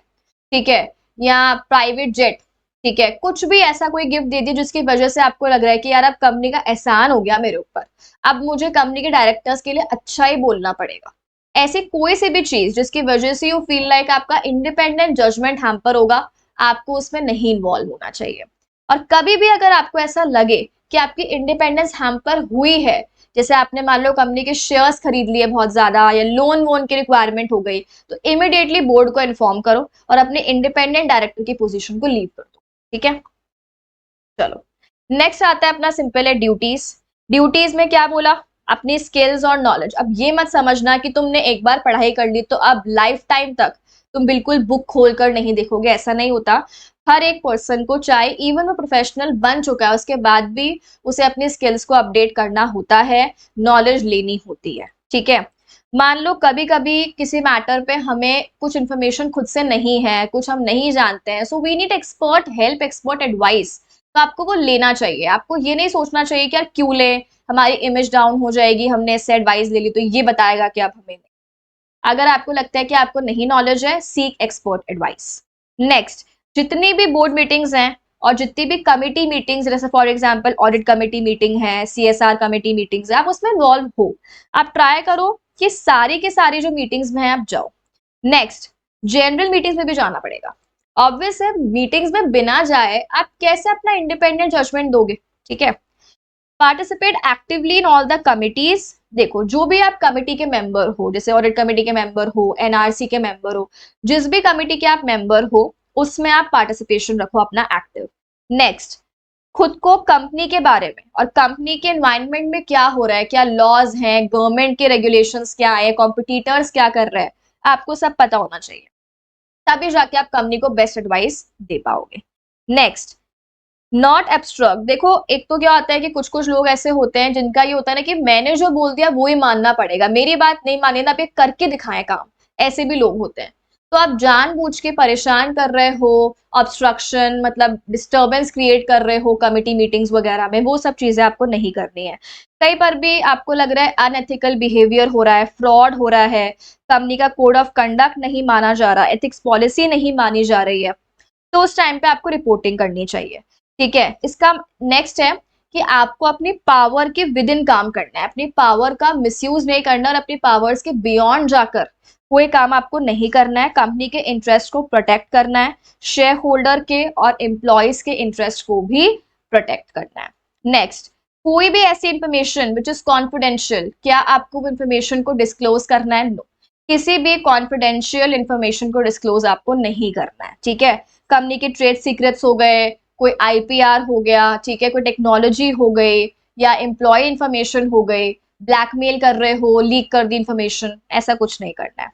ठीक है, या प्राइवेट जेट, ठीक है, कुछ भी ऐसा कोई गिफ्ट दे दी जिसकी वजह से आपको लग रहा है कि यार अब कंपनी का एहसान हो गया मेरे ऊपर, अब मुझे कंपनी के डायरेक्टर्स के लिए अच्छा ही बोलना पड़ेगा। ऐसी कोई सी भी चीज जिसकी वजह से यू फील लाइक आपका इंडिपेंडेंट जजमेंट हैम्पर होगा, आपको उसमें नहीं इन्वॉल्व होना चाहिए। और कभी भी अगर आपको ऐसा लगे कि आपकी इंडिपेंडेंस हैम्पर हुई है, जैसे आपने मान लो कंपनी के शेयर्स खरीद लिए बहुत ज्यादा, या लोन वोन की रिक्वायरमेंट हो गई, तो इमिडिएटली बोर्ड को इन्फॉर्म करो और अपने इंडिपेंडेंट डायरेक्टर की पोजीशन को लीव कर दो, ठीक है। चलो नेक्स्ट आता है अपना सिंपल है ड्यूटीज। ड्यूटीज में क्या बोला? अपनी स्किल्स और नॉलेज। अब ये मत समझना कि तुमने एक बार पढ़ाई कर ली तो अब लाइफ टाइम तक तुम बिल्कुल बुक खोलकर नहीं देखोगे, ऐसा नहीं होता। हर एक पर्सन को, चाहे इवन वो प्रोफेशनल बन चुका है उसके बाद भी उसे अपनी स्किल्स को अपडेट करना होता है, नॉलेज लेनी होती है, ठीक है। मान लो कभी कभी किसी मैटर पे हमें कुछ इंफॉर्मेशन खुद से नहीं है, कुछ हम नहीं जानते हैं, so we need expert help, expert advice, तो आपको वो लेना चाहिए। आपको ये नहीं सोचना चाहिए कि यार क्यों ले, हमारी इमेज डाउन हो जाएगी, हमने इससे एडवाइस ले ली तो ये बताएगा कि आप हमें नहीं। अगर आपको लगता है कि आपको नहीं नॉलेज है, सीक एक्सपर्ट एडवाइस। नेक्स्ट, जितनी भी बोर्ड मीटिंग्स हैं और जितनी भी कमिटी मीटिंग्स, जैसे for example audit committee meeting है, सीएसआर कमेटी मीटिंग्स है, आप उसमें इन्वॉल्व हो। आप ट्राई करो कि सारी की सारी जो मीटिंग्स में है आप जाओ। नेक्स्ट, जनरल मीटिंग्स में भी जाना पड़ेगा। ऑब्वियस है, मीटिंग्स में बिना जाए आप कैसे अपना इंडिपेंडेंट जजमेंट दोगे, ठीक है। Participate actively in all the committees. देखो जो भी आप कमिटी के मेंबर हो, जैसे ऑडिट कमेटी के मेंबर हो, एनआरसी के मेंबर हो, जिस भी कमिटी के आप मेंबर हो उसमें आप पार्टिसिपेशन रखो अपना एक्टिव। नेक्स्ट, खुद को कंपनी के बारे में और कंपनी के एनवायरनमेंट में क्या हो रहा है, क्या लॉज हैं, गवर्नमेंट के रेगुलेशंस क्या है, कॉम्पिटिटर्स क्या कर रहे हैं, आपको सब पता होना चाहिए, तभी जाके आप कंपनी को बेस्ट एडवाइस दे पाओगे। Next, not abstract. देखो एक तो क्या होता है कि कुछ कुछ लोग ऐसे होते हैं जिनका ये होता है ना कि मैंने जो बोल दिया वो ही मानना पड़ेगा, मेरी बात नहीं माने ना, आप ये करके दिखाएं काम, ऐसे भी लोग होते हैं। तो आप जानबूझ के परेशान कर रहे हो, ऑब्स्ट्रक्शन मतलब डिस्टरबेंस क्रिएट कर रहे हो कमिटी मीटिंग्स वगैरह में, वो सब चीजें आपको नहीं करनी है। कहीं पर भी आपको लग रहा है अनएथिकल बिहेवियर हो रहा है, फ्रॉड हो रहा है, कंपनी का कोड ऑफ कंडक्ट नहीं माना जा रहा, एथिक्स पॉलिसी नहीं मानी जा रही है, तो उस टाइम पे आपको रिपोर्टिंग करनी चाहिए, ठीक है। इसका नेक्स्ट है कि आपको अपनी पावर के विद इन काम करना है, अपनी पावर का मिसयूज नहीं करना और अपनी पावर्स के बियॉन्ड जाकर कोई काम आपको नहीं करना है। कंपनी के इंटरेस्ट को प्रोटेक्ट करना है, शेयर होल्डर के और एम्प्लॉयज के इंटरेस्ट को भी प्रोटेक्ट करना है। नेक्स्ट, कोई भी ऐसी इंफॉर्मेशन विच इज कॉन्फिडेंशियल, क्या आपको वो इंफॉर्मेशन को डिस्क्लोज करना है? नो, किसी भी कॉन्फिडेंशियल इंफॉर्मेशन को डिस्क्लोज आपको नहीं करना है, ठीक है। कंपनी के ट्रेड सीक्रेट्स हो गए, कोई आईपीआर हो गया, ठीक है, कोई टेक्नोलॉजी हो गई, या एम्प्लॉय इंफॉर्मेशन हो गई, ब्लैकमेल कर रहे हो, लीक कर दी इंफॉर्मेशन, ऐसा कुछ नहीं करना है।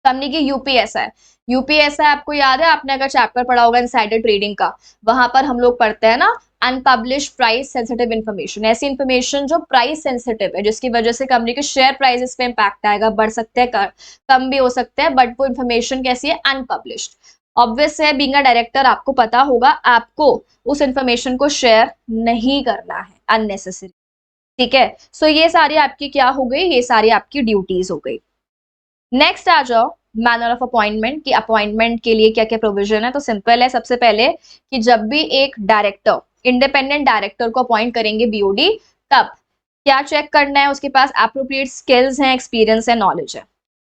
कंपनी की यूपीएसआई, यूपीएसआई आपको याद है, आपने अगर चैप्टर पढ़ा होगा इनसाइडर ट्रेडिंग का, वहां पर हम लोग पढ़ते हैं ना अनपब्लिश प्राइस सेंसिटिव इन्फॉर्मेशन, ऐसी इन्फॉर्मेशन जो प्राइस सेंसिटिव है, जिसकी वजह से कंपनी के शेयर प्राइसेस पे इंपैक्ट आएगा, बढ़ सकते हैं, कम भी हो सकते हैं, बट वो इन्फॉर्मेशन कैसी है? अनपब्लिश्ड। ऑब्वियस है, बीइंग अ डायरेक्टर आपको पता होगा, आपको उस इन्फॉर्मेशन को शेयर नहीं करना है अननेसेसरी, ठीक है। सो ये सारी आपकी क्या हो गई? ये सारी आपकी ड्यूटीज हो गई। नेक्स्ट आ जाओ मैनर ऑफ अपॉइंटमेंट, की अपॉइंटमेंट के लिए क्या क्या प्रोविजन है। तो सिंपल है, सबसे पहले कि जब भी एक डायरेक्टर, इंडिपेंडेंट डायरेक्टर को अपॉइंट करेंगे बीओडी, तब क्या चेक करना है? उसके पास एप्रोप्रिएट स्किल्स हैं, एक्सपीरियंस है, नॉलेज है।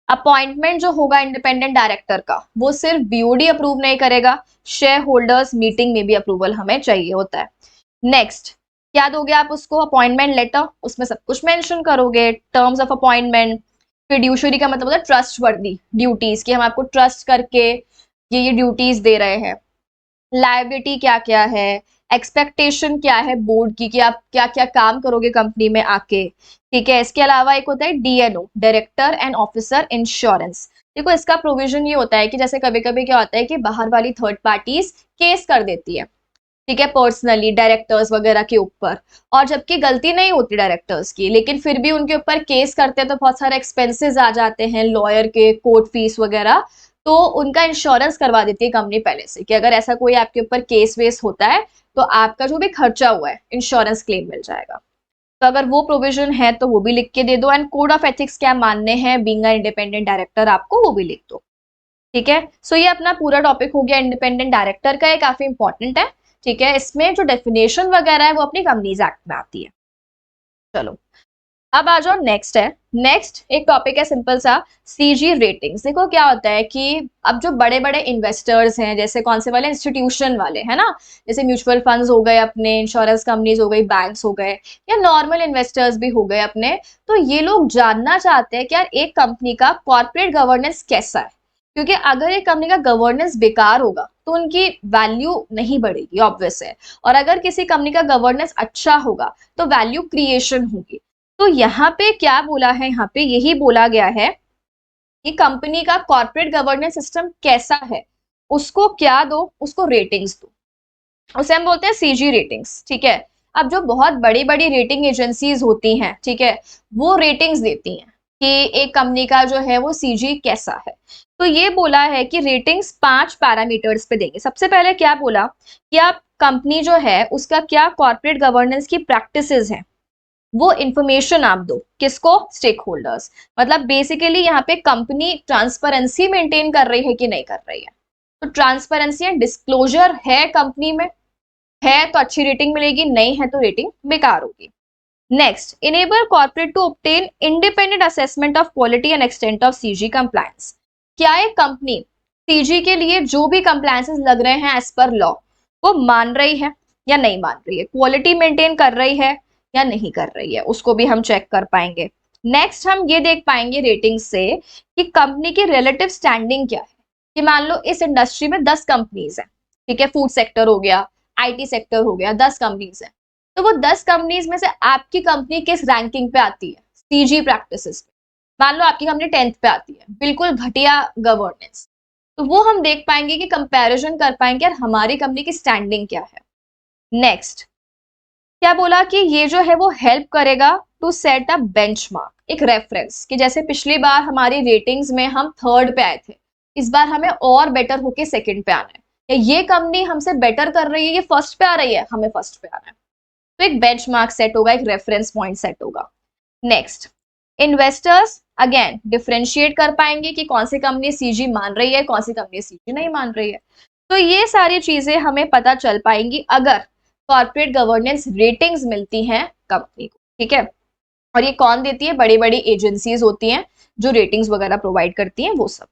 अपॉइंटमेंट जो होगा इंडिपेंडेंट डायरेक्टर का, वो सिर्फ बीओडी अप्रूव नहीं करेगा, शेयर होल्डर्स मीटिंग में भी अप्रूवल हमें चाहिए होता है। नेक्स्ट क्या दोगे आप उसको? अपॉइंटमेंट लेटर, उसमें सब कुछ मेंशन करोगे, टर्म्स ऑफ अपॉइंटमेंट। फिड्यूशरी का मतलब होता है ट्रस्टवर्दी ड्यूटीज, कि हम आपको ट्रस्ट करके ये ड्यूटीज दे रहे हैं। लायबिलिटी क्या क्या है, एक्सपेक्टेशन क्या है बोर्ड की, कि आप क्या क्या काम करोगे कंपनी में आके, ठीक है। इसके अलावा एक होता है DNO, director and officer insurance. देखो इसका प्रोविजन ये होता है कि जैसे कभी कभी क्या होता है कि बाहर वाली थर्ड पार्टीज केस कर देती है, ठीक है, पर्सनली डायरेक्टर्स वगैरह के ऊपर, और जबकि गलती नहीं होती डायरेक्टर्स की, लेकिन फिर भी उनके ऊपर केस करते हैं तो बहुत सारे एक्सपेंसेस आ जाते हैं, लॉयर के, कोर्ट फीस वगैरह, तो उनका इंश्योरेंस करवा देती है कंपनी पहले से, कि अगर ऐसा कोई आपके ऊपर केस वेस होता है तो आपका जो भी खर्चा हुआ है इंश्योरेंस क्लेम मिल जाएगा। तो अगर वो प्रोविजन है तो वो भी लिख के दे दो। एंड कोड ऑफ एथिक्स क्या मानने हैं बीइंग अ इंडिपेंडेंट डायरेक्टर, आपको वो भी लिख दो, ठीक है। सो ये अपना पूरा टॉपिक हो गया इंडिपेंडेंट डायरेक्टर का, ये काफी इंपॉर्टेंट है, ठीक है। इसमें जो डेफिनेशन वगैरह है वो अपनी कंपनीज एक्ट में आती है। चलो अब आ जाओ, नेक्स्ट है, नेक्स्ट एक टॉपिक है सिंपल सा, सीजी रेटिंग्स। देखो क्या होता है कि अब जो बड़े बड़े इन्वेस्टर्स हैं, जैसे कौन से वाले? इंस्टीट्यूशन वाले, है ना, जैसे म्यूचुअल फंड्स हो गए अपने, इंश्योरेंस कंपनीज हो गई, बैंक्स हो गए, या नॉर्मल इन्वेस्टर्स भी हो गए अपने, तो ये लोग जानना चाहते हैं कि यार एक कंपनी का कॉर्पोरेट गवर्नेंस कैसा है, क्योंकि अगर एक कंपनी का गवर्नेंस बेकार होगा तो उनकी वैल्यू नहीं बढ़ेगी, ऑब्वियस है। और अगर किसी कंपनी का गवर्नेंस अच्छा होगा तो वैल्यू क्रिएशन होगी। तो यहाँ पे क्या बोला है? यहाँ पे यही बोला गया है कि कंपनी का कॉर्पोरेट गवर्नेंस सिस्टम कैसा है, उसको क्या दो? उसको रेटिंग्स दो, उसे हम बोलते हैं सीजी रेटिंग्स, ठीक है। अब जो बहुत बड़ी बड़ी रेटिंग एजेंसीज होती हैं, ठीक है, वो रेटिंग्स देती हैं कि एक कंपनी का जो है वो सीजी कैसा है। तो ये बोला है कि रेटिंग्स 5 पैरामीटर्स पे देंगे। सबसे पहले क्या बोला कि आप कंपनी जो है उसका क्या कॉर्पोरेट गवर्नेंस की प्रैक्टिसेस हैं, वो इंफॉर्मेशन आप दो। किसको? Stake holders. मतलब बेसिकली यहाँ पे कंपनी ट्रांसपेरेंसी मेंटेन कर रही है कि नहीं कर रही है। तो ट्रांसपेरेंसी एंड डिस्क्लोजर है कंपनी में, है तो अच्छी रेटिंग मिलेगी, नहीं है तो रेटिंग बेकार होगी। Next, enable corporate to obtain independent assessment of quality and extent of CG compliance. क्या एक कंपनी सीजी के लिए जो भी कंप्लायंसेस लग रहे हैं एज पर लॉ, वो मान रही है या नहीं मान रही है, क्वालिटी मेंटेन कर रही है या नहीं कर रही है, उसको भी हम चेक कर पाएंगे। नेक्स्ट हम ये देख पाएंगे रेटिंग से कि कंपनी की रिलेटिव स्टैंडिंग क्या है, कि मान लो इस इंडस्ट्री में 10 कंपनीज हैं, ठीक है, फूड सेक्टर हो गया, आईटी सेक्टर हो गया, 10 कंपनीज हैं, तो वो 10 कंपनीज में से आपकी कंपनी किस रैंकिंग पे आती है सीजी प्रैक्टिसेस पे? मान लो आपकी कंपनी 10th पे आती है, बिल्कुल घटिया गवर्नेंस, तो वो हम देख पाएंगे कि कंपैरिजन कर पाएंगे यार हमारी कंपनी की स्टैंडिंग क्या है। नेक्स्ट क्या बोला कि ये जो है वो हेल्प करेगा टू सेट अ बेंचमार्क, एक रेफरेंस, कि जैसे पिछली बार हमारी रेटिंग्स में हम 3rd पे आए थे, इस बार हमें और बेटर होके 2nd पे आना है, या ये कंपनी हमसे बेटर कर रही है, ये 1st पे आ रही है, हमें 1st पे आना है। तो एक बेंचमार्क सेट होगा, एक रेफरेंस पॉइंट सेट होगा। नेक्स्ट, इन्वेस्टर्स अगेन डिफरेंशिएट कर पाएंगे कि कौन सी कंपनी सीजी मान रही है, कौन सी कंपनी सीजी नहीं मान रही है। तो ये सारी चीजें हमें पता चल पाएंगी अगर कॉर्पोरेट गवर्नेंस रेटिंग्स मिलती हैं कंपनी को, ठीक है। और ये कौन देती है? बड़ी बड़ी एजेंसीज होती हैं जो रेटिंग्स वगैरह प्रोवाइड करती हैं, वो सब।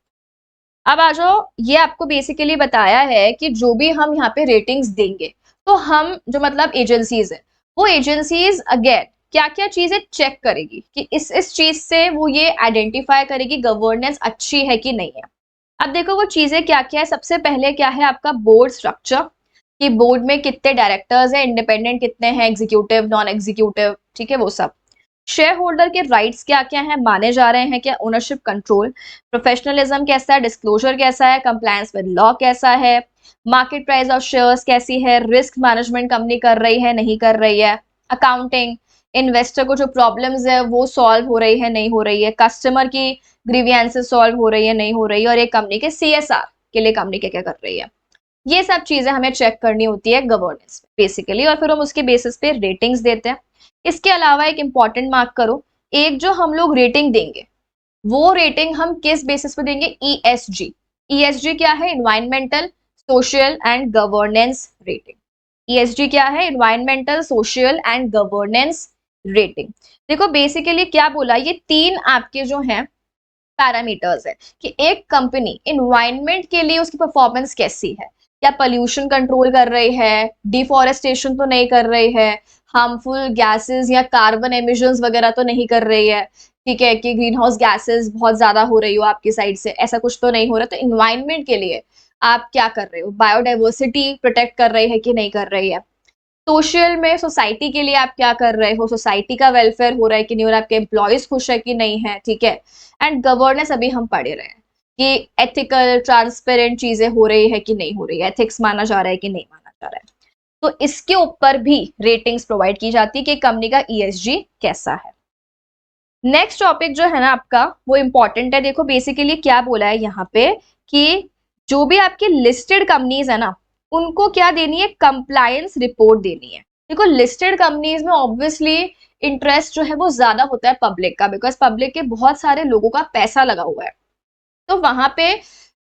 अब आ जाओ, ये आपको बेसिकली बताया है कि जो भी हम यहाँ पे रेटिंग्स देंगे, तो हम जो मतलब एजेंसीज है वो एजेंसीज अगेन क्या क्या चीजें चेक करेगी कि इस चीज से वो ये आइडेंटिफाई करेगी गवर्नेंस अच्छी है कि नहीं है। अब देखो वो चीजें क्या क्या है। सबसे पहले क्या है आपका बोर्ड स्ट्रक्चर, कि बोर्ड में कितने डायरेक्टर्स हैं, इंडिपेंडेंट कितने हैं, एग्जीक्यूटिव नॉन एग्जीक्यूटिव, ठीक है वो सब। शेयर होल्डर के राइट्स क्या क्या हैं, माने जा रहे हैं क्या, ओनरशिप कंट्रोल, प्रोफेशनलिज्म कैसा है, डिस्क्लोजर कैसा है, कंप्लायंस विद लॉ कैसा है, मार्केट प्राइस ऑफ शेयर्स कैसी है, रिस्क मैनेजमेंट कंपनी कर रही है नहीं कर रही है, अकाउंटिंग, इन्वेस्टर को जो प्रॉब्लम्स है वो सॉल्व हो रही है नहीं हो रही है, कस्टमर की ग्रीवियंसेस सॉल्व हो रही है नहीं हो रही है, और एक कंपनी के सीएसआर के लिए कंपनी क्या क्या कर रही है। ये सब चीजें हमें चेक करनी होती है गवर्नेंस बेसिकली, और फिर हम उसके बेसिस पे रेटिंग्स देते हैं। इसके अलावा एक इंपॉर्टेंट मार्क करो, एक जो हम लोग रेटिंग देंगे वो रेटिंग हम किस बेसिस पे देंगे, ईएसजी। ईएसजी क्या है, environmental social and governance rating. ESG क्या है, environmental social and governance rating. देखो बेसिकली क्या बोला, ये तीन आपके जो हैं पैरामीटर्स है कि एक कंपनी इन्वायरमेंट के लिए उसकी परफॉर्मेंस कैसी है, क्या पोल्यूशन कंट्रोल कर रही है, डिफॉरेस्टेशन तो नहीं कर रही है, हार्मफुल गैसेस या कार्बन एमिशंस वगैरह तो नहीं कर रही है, ठीक है, कि ग्रीन हाउस गैसेस बहुत ज्यादा हो रही हो आपकी साइड से, ऐसा कुछ तो नहीं हो रहा। तो इन्वायरमेंट के लिए आप क्या कर रहे हो, बायोडाइवर्सिटी प्रोटेक्ट कर रही है कि नहीं कर रही है। सोशल में सोसाइटी के लिए आप क्या कर रहे हो, सोसाइटी का वेलफेयर हो रहा है कि नहीं हो रहा है, आपके एम्प्लॉयज खुश है कि नहीं है, ठीक है। एंड गवर्नेंस अभी हम पढ़े रहे हैं कि एथिकल ट्रांसपेरेंट चीजें हो रही है कि नहीं हो रही है, एथिक्स माना जा रहा है कि नहीं माना जा रहा है। तो इसके ऊपर भी रेटिंग्स प्रोवाइड की जाती है कि कंपनी का ईएसजी कैसा है। नेक्स्ट टॉपिक जो है ना आपका वो इंपॉर्टेंट है। देखो बेसिकली क्या बोला है यहाँ पे कि जो भी आपकी लिस्टेड कंपनीज है ना उनको क्या देनी है, कंप्लायंस रिपोर्ट देनी है। देखो लिस्टेड कंपनीज में ऑब्वियसली इंटरेस्ट जो है वो ज्यादा होता है पब्लिक का, बिकॉज पब्लिक के बहुत सारे लोगों का पैसा लगा हुआ है। तो वहां पे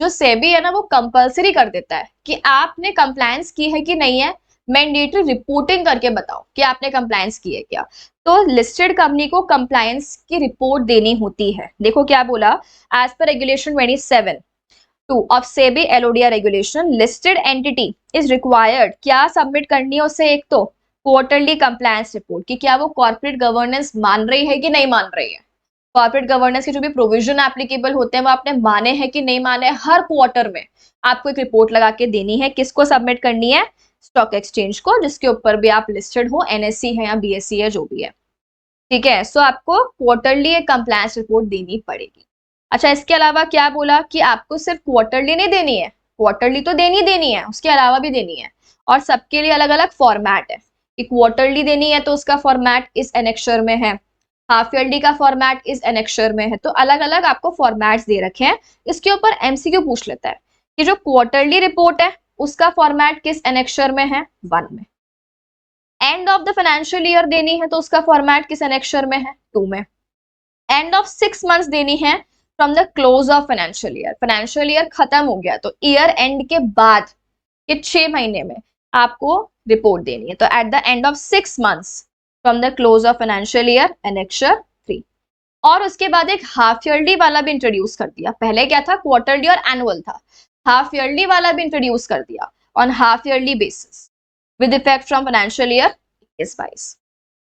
जो सेबी है ना वो कंपलसरी कर देता है कि आपने कंप्लायंस की है कि नहीं है, मैंडेटरी रिपोर्टिंग करके बताओ कि आपने कंप्लायंस की है क्या। तो लिस्टेड कंपनी को कंप्लायंस की रिपोर्ट देनी होती है। देखो क्या बोला, as per regulation 27(2) of SEBI LODR regulation, listed entity is required, क्या सबमिट करनी है उसे, एक तो क्वार्टरली कंप्लायंस रिपोर्ट कि क्या वो कॉर्पोरेट गवर्नेंस मान रही है कि नहीं मान रही है, कॉर्पोरेट गवर्नेंस के जो भी प्रोविजन एप्लीकेबल होते हैं वो आपने माने हैं कि नहीं माने। हर क्वार्टर में आपको एक रिपोर्ट लगा के देनी है, किसको सबमिट करनी है, स्टॉक एक्सचेंज को, जिसके ऊपर भी आप लिस्टेड हो, एनएससी है या बीएससी है जो भी है, ठीक है। सो आपको क्वार्टरली एक कंप्लायंस रिपोर्ट देनी पड़ेगी। अच्छा इसके अलावा क्या बोला कि आपको सिर्फ क्वार्टरली नहीं देनी है, क्वार्टरली तो देनी है, उसके अलावा भी देनी है, और सबके लिए अलग अलग फॉर्मेट है कि क्वार्टरली देनी है तो उसका फॉर्मेट इस एनेक्शर में है, हाफ ईयरली का फॉर्मेट इस एनेक्शर में है, तो अलग अलग आपको फॉर्मेट्स दे रखे हैं। इसके ऊपर एमसीक्यू पूछ लेता है कि जो क्वार्टरली रिपोर्ट है उसका फॉर्मेट किस एनेक्शर में है, 1 में। End of the financial year देनी है तो उसका फॉर्मेट किस एनेक्शर में है, 2 में। एंड ऑफ 6 मंथ्स देनी है from the close of financial year खत्म हो गया तो ईयर एंड के बाद के 6 महीने में आपको रिपोर्ट देनी है, तो at the end of 6 months from the close of financial year, annexure 3। और उसके बाद एक हाफ ईयरली वाला भी इंट्रोड्यूस कर दिया, पहले क्या था क्वार्टरली और एनुअल था, हाफ ईयरली वाला भी इंट्रोड्यूस कर दिया on half yearly basis with effect from financial year 21-22।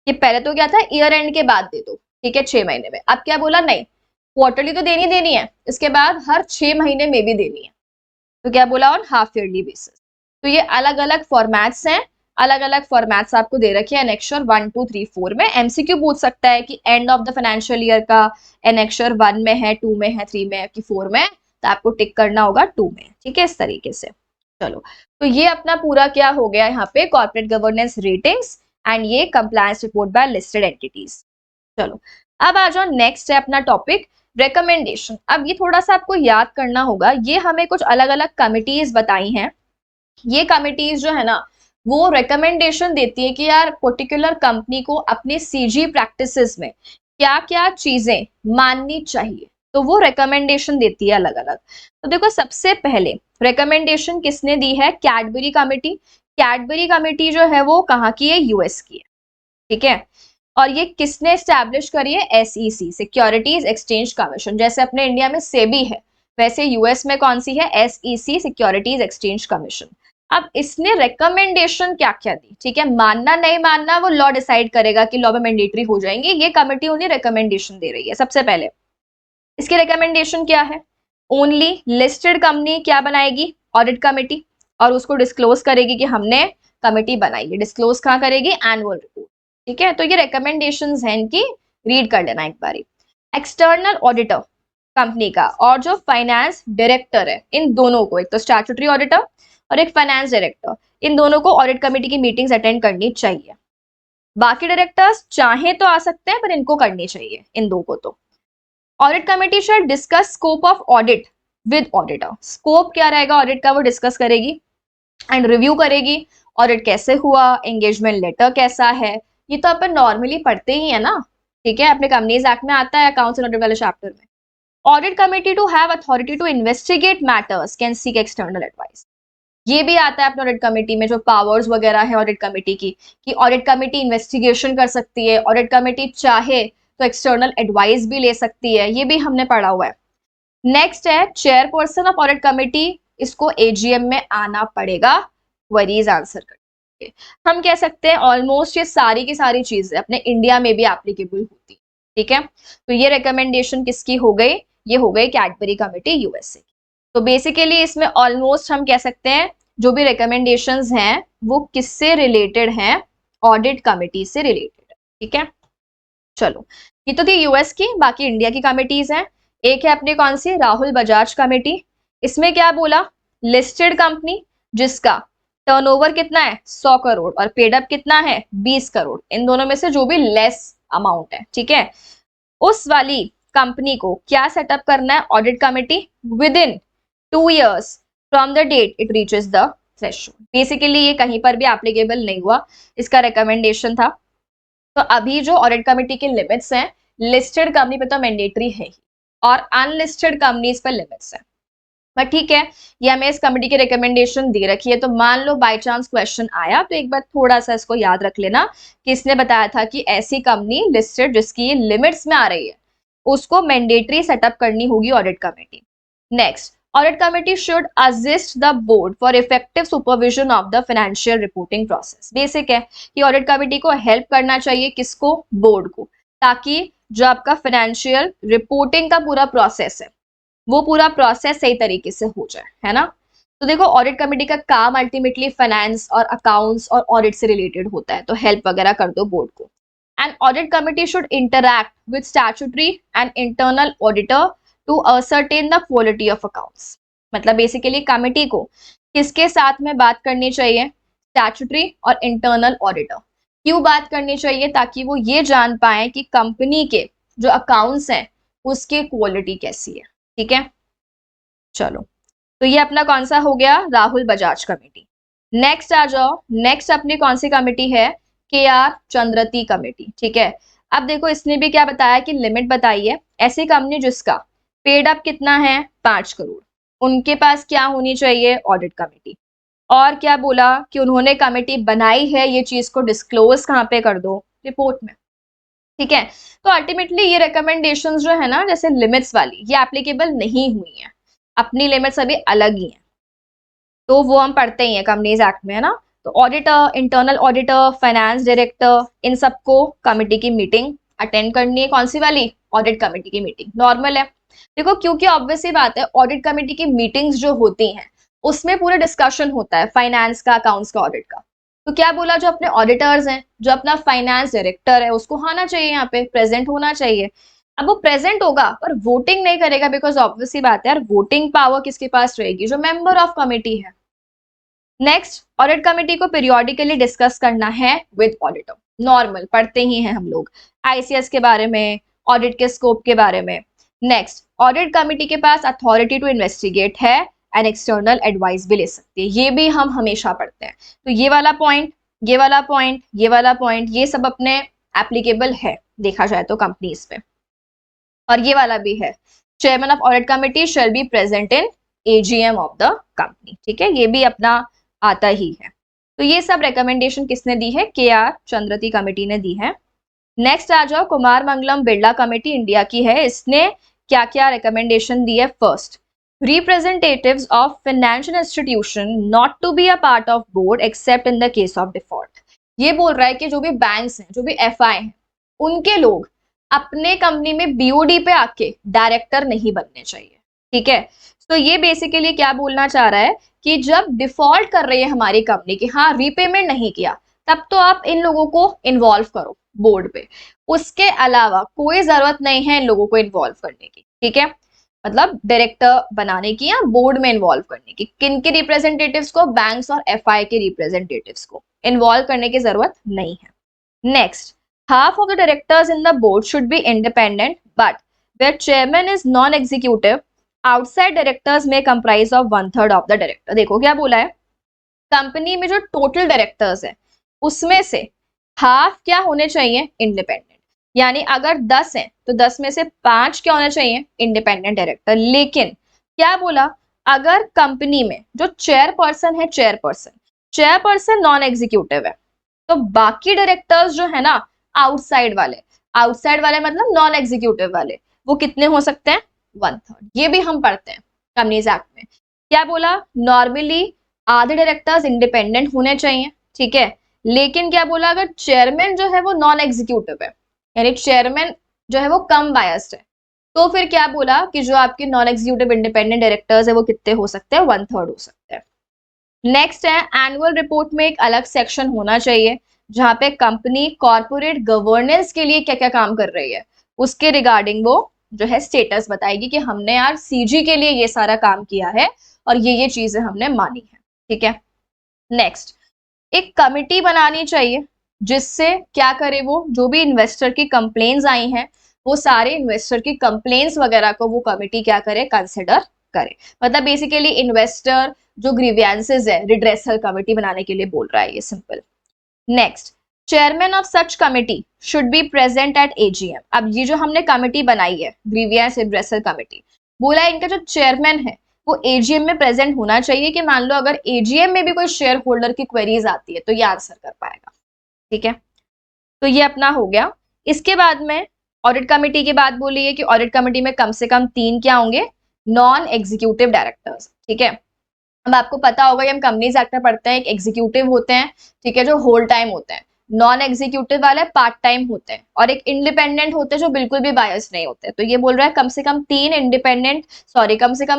ये पहले तो क्या था ईयर एंड के बाद दे दो, ठीक है 6 महीने में। अब क्या बोला, नहीं क्वार्टरली तो देनी है, इसके बाद हर 6 महीने में भी देनी है, तो क्या बोला ऑन हाफ ईयरली बेसिस। तो ये अलग अलग फॉर्मेट्स हैं, अलग अलग फॉर्मेट्स आपको दे रखे हैं एनेक्शर 1, 2, 3, 4 में। एमसीक्यू पूछ सकता है कि end of the financial year का एनेक्शर 1 में है, 2 में है, 3 में है कि 4 में, तो आपको टिक करना होगा 2 में, ठीक है, इस तरीके से। चलो तो ये अपना पूरा क्या हो गया यहाँ पे, कॉर्पोरेट गवर्नेंस रेटिंग्स एंड ये compliance report by listed entities. चलो अब आ जाओ, नेक्स्ट है अपना टॉपिक रिकमेंडेशन। अब ये थोड़ा सा आपको याद करना होगा, ये हमें कुछ अलग अलग कमिटीज बताई हैं। ये कमिटीज जो है ना वो रिकमेंडेशन देती है कि यार पर्टिकुलर कंपनी को अपने सीजी प्रैक्टिसेस में क्या क्या चीजें माननी चाहिए, तो वो रिकमेंडेशन देती है अलग अलग। तो देखो सबसे पहले रिकमेंडेशन किसने दी है, कैडबरी कमिटी। कैडबरी कमिटी जो है वो कहाँ की है, यूएस की है, ठीक है। और ये किसने स्टैब्लिश करी है, एसईसी, सिक्योरिटीज एक्सचेंज कमीशन। जैसे अपने इंडिया में सेबी है वैसे यूएस में कौन सी है, एसईसी, सिक्योरिटीज एक्सचेंज कमीशन। अब इसने रिकमेंडेशन क्या क्या दी, ठीक है, मानना नहीं मानना वो लॉ डिसाइड करेगा कि लॉ में मैंडेटरी हो जाएंगे, ये कमिटी उन्हें रिकमेंडेशन दे रही है। सबसे पहले इसकी रिकमेंडेशन क्या है, ओनली लिस्टेड कंपनी क्या बनाएगी, ऑडिट कमेटी, और उसको डिस्क्लोज करेगी कि हमने कमेटी बनाई है। डिस्क्लोज कहाँ करेगी, एनुअल रिपोर्ट, ठीक है। तो ये रिकमेंडेशंस हैं इनकी, रीड कर लेना एक बारी। एक्सटर्नल ऑडिटर कंपनी का और जो फाइनेंस डायरेक्टर है, इन दोनों को, एक तो स्टैट्यूटरी ऑडिटर और एक फाइनेंस डायरेक्टर, इन दोनों को ऑडिट कमेटी की मीटिंग्स अटेंड करनी चाहिए। बाकी डायरेक्टर्स चाहे तो आ सकते हैं, पर इनको करनी चाहिए इन दो को। तो audit committee should discuss scope of audit with auditor, scope क्या रहेगा ऑडिट का वो डिस्कस करेगी एंड रिव्यू करेगी, ऑडिट कैसे हुआ, एंगेजमेंट लेटर कैसा है, ये तो अपन नॉर्मली पढ़ते ही है ना, ठीक है, अपने कंपनीज एक्ट में आता है अकाउंट्स एंड ऑडिट वाले चैप्टर में। Audit committee to have authority to investigate matters can seek external advice, ये भी आता है अपने ऑडिट कमेटी में, जो पावर्स वगैरह है ऑडिट कमेटी की, कि ऑडिट कमेटी इन्वेस्टिगेशन कर सकती है, ऑडिट कमेटी चाहे तो एक्सटर्नल एडवाइस भी ले सकती है, ये भी हमने पढ़ा हुआ है। नेक्स्ट है चेयरपर्सन ऑफ ऑडिट कमेटी, इसको एजीएम में आना पड़ेगा क्वेरीज आंसर करके। हम कह सकते हैं ऑलमोस्ट ये सारी की सारी चीजें अपने इंडिया में भी एप्लीकेबल होती है, ठीक है। तो ये रिकमेंडेशन किसकी हो गई, ये हो गई कैडबरी कमेटी यूएसए। तो बेसिकली इसमें ऑलमोस्ट हम कह सकते हैं जो भी रिकमेंडेशंस हैं वो किससे रिलेटेड हैं, ऑडिट कमेटी से रिलेटेड है, ठीक है। चलो, ये तो थी यूएस की, बाकी इंडिया की कमिटीज हैं। एक है अपनी कौन सी, राहुल बजाज कमेटी। इसमें क्या बोला, लिस्टेड कंपनी जिसका टर्नओवर कितना है 100 करोड़ और पेड अप कितना है 20 करोड़, इन दोनों में से जो भी लेस अमाउंट है, ठीक है, उस वाली कंपनी को क्या सेटअप करना है, audit committee within 2 years from the date it reaches the threshold. Basically ये कहीं पर भी एप्लीकेबल नहीं हुआ, इसका रिकमेंडेशन था। तो अभी जो ऑडिट कमेटी के लिमिट्स हैं, लिस्टेड कंपनी पे तो मैंडेटरी है ही, और अनलिस्टेड कंपनीज पर लिमिट्स है। बट ठीक है, ये हमें इस कमेटी की रिकमेंडेशन दे रखी है, तो मान लो बाय चांस क्वेश्चन आया तो एक बार थोड़ा सा इसको याद रख लेना कि इसने बताया था कि ऐसी कंपनी लिस्टेड जिसकी लिमिट्स में आ रही है उसको मैंडेटरी सेटअप करनी होगी audit committee. Next, audit committee should assist the board for effective supervision of the financial reporting process. Basic है कि ऑडिट कमेटी को हेल्प करना चाहिए, किसको, बोर्ड को, ताकि जो आपका फाइनेंशियल रिपोर्टिंग का पूरा प्रोसेस है वो पूरा प्रोसेस सही तरीके से हो जाए, है ना। तो देखो ऑडिट कमेटी का काम अल्टीमेटली फाइनेंस और अकाउंट्स और ऑडिट से रिलेटेड होता है, तो हेल्प वगैरह कर दो बोर्ड को। And audit committee should interact with statutory and internal auditor to ascertain the quality of accounts. मतलब बेसिकली कमेटी को किसके साथ में बात करनी चाहिए, स्टैट्यूटरी और इंटरनल ऑडिटर। क्यों बात करनी चाहिए, ताकि वो ये जान पाए कि कंपनी के जो अकाउंट्स हैं उसकी क्वालिटी कैसी है, ठीक है। चलो, तो ये अपना कौन सा हो गया, राहुल बजाज कमेटी। नेक्स्ट आ जाओ, नेक्स्ट अपनी कौन सी कमेटी है, के आर चंद्रती कमेटी, ठीक है। अब देखो इसने भी क्या बताया कि लिमिट बताई है, ऐसी कंपनी जिसका पेड अप कितना है 5 करोड़, उनके पास क्या होनी चाहिए, ऑडिट कमेटी। और क्या बोला कि उन्होंने कमेटी बनाई है, ये चीज को डिस्क्लोज कहाँ पे कर दो, रिपोर्ट में, ठीक है। तो अल्टीमेटली ये रिकमेंडेशंस जो है ना, जैसे लिमिट्स वाली, ये एप्लीकेबल नहीं हुई है, अपनी लिमिट्स अभी अलग ही हैं, तो वो हम पढ़ते ही हैं कंपनीज एक्ट में, है ना। तो auditor, internal auditor, finance director, इन सबको कमेटी की मीटिंग अटेंड करनी है, कौन सी वाली, ऑडिट कमेटी की मीटिंग, नॉर्मल है। देखो क्योंकि ऑब्वियस ही बात है, ऑडिट कमेटी की मीटिंग्स जो होती हैं उसमें पूरा डिस्कशन होता है फाइनेंस का, अकाउंट्स का, ऑडिट का। तो क्या बोला, जो अपने ऑडिटर्स हैं, जो अपना फाइनेंस डायरेक्टर है, उसको आना चाहिए, यहाँ पे प्रेजेंट होना चाहिए। अब वो प्रेजेंट होगा पर वोटिंग नहीं करेगा, बिकॉज ऑब्वियसली बात है यार, वोटिंग पावर किसके पास रहेगी, जो मेंबर ऑफ कमेटी है। नेक्स्ट, ऑडिट कमेटी को पीरियोडिकली डिस्कस करना है विद ऑडिटर, नॉर्मल पढ़ते ही हैं हम लोग आईसीएस के बारे में, ऑडिट के स्कोप के बारे में। नेक्स्ट, ऑडिट कमेटी के पास अथॉरिटी टू इन्वेस्टिगेट है एंड एक्सटर्नल एडवाइस भी ले सकती है, ये भी हम हमेशा पढ़ते हैं। तो ये वाला पॉइंट, ये वाला पॉइंट, ये वाला पॉइंट, ये सब अपने एप्लीकेबल है देखा जाए तो कंपनीज पे। और ये वाला भी है, chairman of audit committee shall be present in AGM of the company, ठीक है, ये भी अपना आता ही है। तो ये सब रिकमेंडेशन किसने दी है, के आर चंद्रती कमेटी ने दी है। नेक्स्ट आ जाओ, कुमार मंगलम बिरला कमेटी इंडिया की है, इसने क्या क्या रिकमेंडेशन दी है। First, representatives of financial institution not to be a part of board except in the case of default। ये बोल रहा है कि जो भी बैंक्स हैं, जो भी एफआई हैं, उनके लोग अपने कंपनी में बीओडी पे आके डायरेक्टर नहीं बनने चाहिए। ठीक है, तो ये बेसिकली क्या बोलना चाह रहा है कि जब डिफॉल्ट कर रही है हमारी कंपनी की, हाँ रीपेमेंट नहीं किया, तब तो आप इन लोगों को इन्वॉल्व करो बोर्ड पे, उसके अलावा कोई जरूरत नहीं है इन लोगों को इन्वॉल्व करने की। ठीक है, मतलब डायरेक्टर बनाने की या बोर्ड में इन्वॉल्व करने की। किन के रिप्रेजेंटेटिव्स को? बैंक्स और एफआई के रिप्रेजेंटेटिव्स को इन्वॉल्व करने की जरूरत नहीं है। Next, half of the directors in the board should be independent, but where chairman is non-executive, outside directors may comprise of 1/3 of the director। देखो क्या बोला है, कंपनी में जो टोटल डायरेक्टर्स है उसमें से हाफ क्या होने चाहिए? इंडिपेंडेंट। यानी अगर 10 हैं तो 10 में से 5 क्या होने चाहिए? Independent director. लेकिन क्या बोला, अगर कंपनी में जो चेयरपर्सन है, चेयरपर्सन नॉन एग्जीक्यूटिव है, तो बाकी डायरेक्टर्स जो है ना आउटसाइड वाले मतलब नॉन एग्जीक्यूटिव वाले, वो कितने हो सकते हैं? 1/3। ये भी हम पढ़ते हैं कंपनीज एक्ट में। क्या बोला, नॉर्मली आधे डायरेक्टर्स इंडिपेंडेंट होने चाहिए। ठीक है, लेकिन क्या बोला, अगर चेयरमैन जो है वो नॉन एग्जीक्यूटिव है, यानी चेयरमैन जो है वो कम बायस्ड है, तो फिर क्या बोला कि जो आपके नॉन एग्जीक्यूटिव इंडिपेंडेंट डायरेक्टर्स है वो कितने हो सकते हैं? 1/3 हो सकते हैं। नेक्स्ट है, एनुअल रिपोर्ट में एक अलग सेक्शन होना चाहिए जहां पे कंपनी कॉर्पोरेट गवर्नेंस के लिए क्या क्या काम कर रही है उसके रिगार्डिंग वो जो है स्टेटस बताएगी कि हमने यार सीजी के लिए ये सारा काम किया है और ये चीजें हमने मानी है। ठीक है, नेक्स्ट, एक कमिटी बनानी चाहिए जिससे क्या करे, वो जो भी इन्वेस्टर की कंप्लेन्स आई हैं वो सारे इन्वेस्टर की कंप्लेन्स वगैरह को वो कमिटी क्या करे? कंसिडर करे। मतलब बेसिकली इन्वेस्टर जो ग्रीवियंसेस है, रिड्रेसल कमिटी बनाने के लिए बोल रहा है ये, simple. Next, chairman of such committee should be present at AGM. अब ये जो हमने कमिटी बनाई है, ग्रीवियंस रिड्रेसल कमिटी, बोला है इनका जो चेयरमैन है वो एजीएम में प्रेजेंट होना चाहिए कि मान लो अगर एजीएम में भी कोई शेयर होल्डर की क्वेरीज आती है तो ये आंसर कर पाएगा। ठीक है, तो ये अपना हो गया। इसके बाद में ऑडिट कमिटी की बात बोली है कि ऑडिट कमिटी में कम से कम 3 क्या होंगे? Non executive directors. ठीक है, अब आपको पता होगा, ये हम कंपनीज एक्ट में पढ़ते हैं, एक एग्जीक्यूटिव होते हैं, ठीक है, जो होल टाइम होते हैं, नॉन एग्जीक्यूटिव वाले पार्ट टाइम होते हैं, और एक इंडिपेंडेंट होते हैं जो बिल्कुल भी बायस नहीं होते। तो ये बोल रहा है कम से कम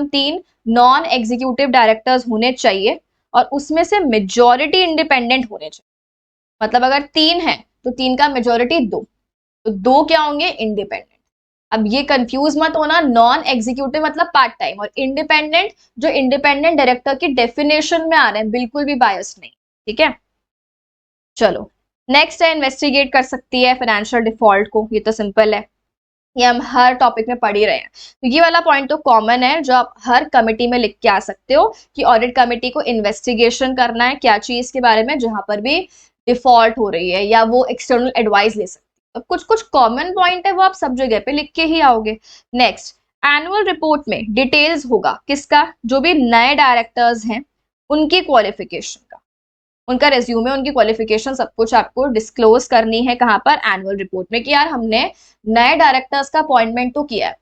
3 नॉन एग्जीक्यूटिव डायरेक्टर्स होने चाहिए और उसमें से मेजोरिटी इंडिपेंडेंट होने चाहिए। मतलब अगर 3 है तो 3 का मेजोरिटी 2, तो 2 क्या होंगे? इंडिपेंडेंट। अब ये कंफ्यूज मत होना, नॉन एग्जीक्यूटिव मतलब पार्ट टाइम, और इंडिपेंडेंट जो इंडिपेंडेंट डायरेक्टर की डेफिनेशन में आ रहे हैं, बिल्कुल भी बायस नहीं। ठीक है, चलो नेक्स्ट है, इन्वेस्टिगेट कर सकती है फाइनेंशियल डिफॉल्ट को। ये तो सिंपल है, ये हम हर टॉपिक में पढ़ ही रहे हैं, तो ये वाला पॉइंट तो कॉमन है जो आप हर कमिटी में लिख के आ सकते हो कि ऑडिट कमिटी को इन्वेस्टिगेशन करना है क्या चीज के बारे में, जहां पर भी डिफॉल्ट हो रही है या वो एक्सटर्नल एडवाइस ले सकते हैं। कुछ कुछ कॉमन पॉइंट है वो आप सब जगह पे लिख के ही आओगे। नेक्स्ट, एनुअल रिपोर्ट में डिटेल्स होगा किसका? जो भी नए डायरेक्टर्स हैं उनकी क्वालिफिकेशन का, उनका रेज्यूमे, उनकी क्वालिफिकेशन, सब कुछ आपको डिस्क्लोज करनी है। कहां पर? एनुअल रिपोर्ट में, कि यार हमने नए डायरेक्टर्स का अपॉइंटमेंट तो किया है,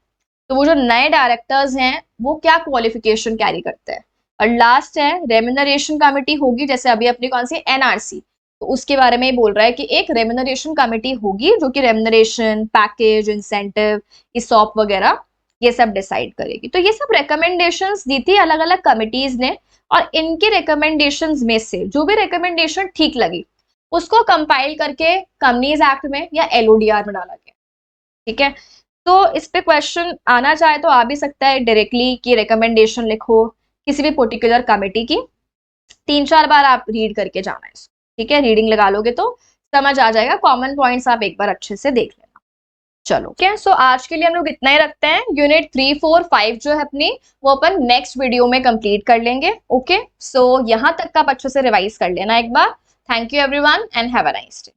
तो वो जो नए डायरेक्टर्स हैं वो क्या क्वालिफिकेशन कैरी करते हैं। और लास्ट है, रेम्यूनरेशन कमिटी होगी, जैसे अभी अपनी कौन सी एनआरसी, तो उसके बारे में बोल रहा है कि एक रेम्यूनरेशन कमिटी होगी जो कि रेम्यूनरेशन, पैकेज, इंसेंटिव, ईसॉप वगैरह ये सब डिसाइड करेगी। तो ये सब रिकमेंडेशंस दी थी अलग अलग कमिटीज ने, और इनके रिकमेंडेशंस में से जो भी रिकमेंडेशन ठीक लगी उसको कंपाइल करके कंपनीज एक्ट में या एलओडीआर में डाला गया। ठीक है, तो इस पे क्वेश्चन आना चाहे तो आ भी सकता है डायरेक्टली कि रिकमेंडेशन लिखो किसी भी पर्टिकुलर कमिटी की, 3-4 बार आप रीड करके जाना है इसको। ठीक है, रीडिंग लगा लोगे तो समझ आ जाएगा, कॉमन पॉइंट्स आप एक बार अच्छे से देख लेना। चलो ठीक है, सो आज के लिए हम लोग इतना ही रखते हैं। यूनिट 3, 4, 5 जो है अपनी वो अपन नेक्स्ट वीडियो में कंप्लीट कर लेंगे। ओके, सो यहाँ तक का आप अच्छे से रिवाइज कर लेना एक बार। Thank you everyone and have a nice day.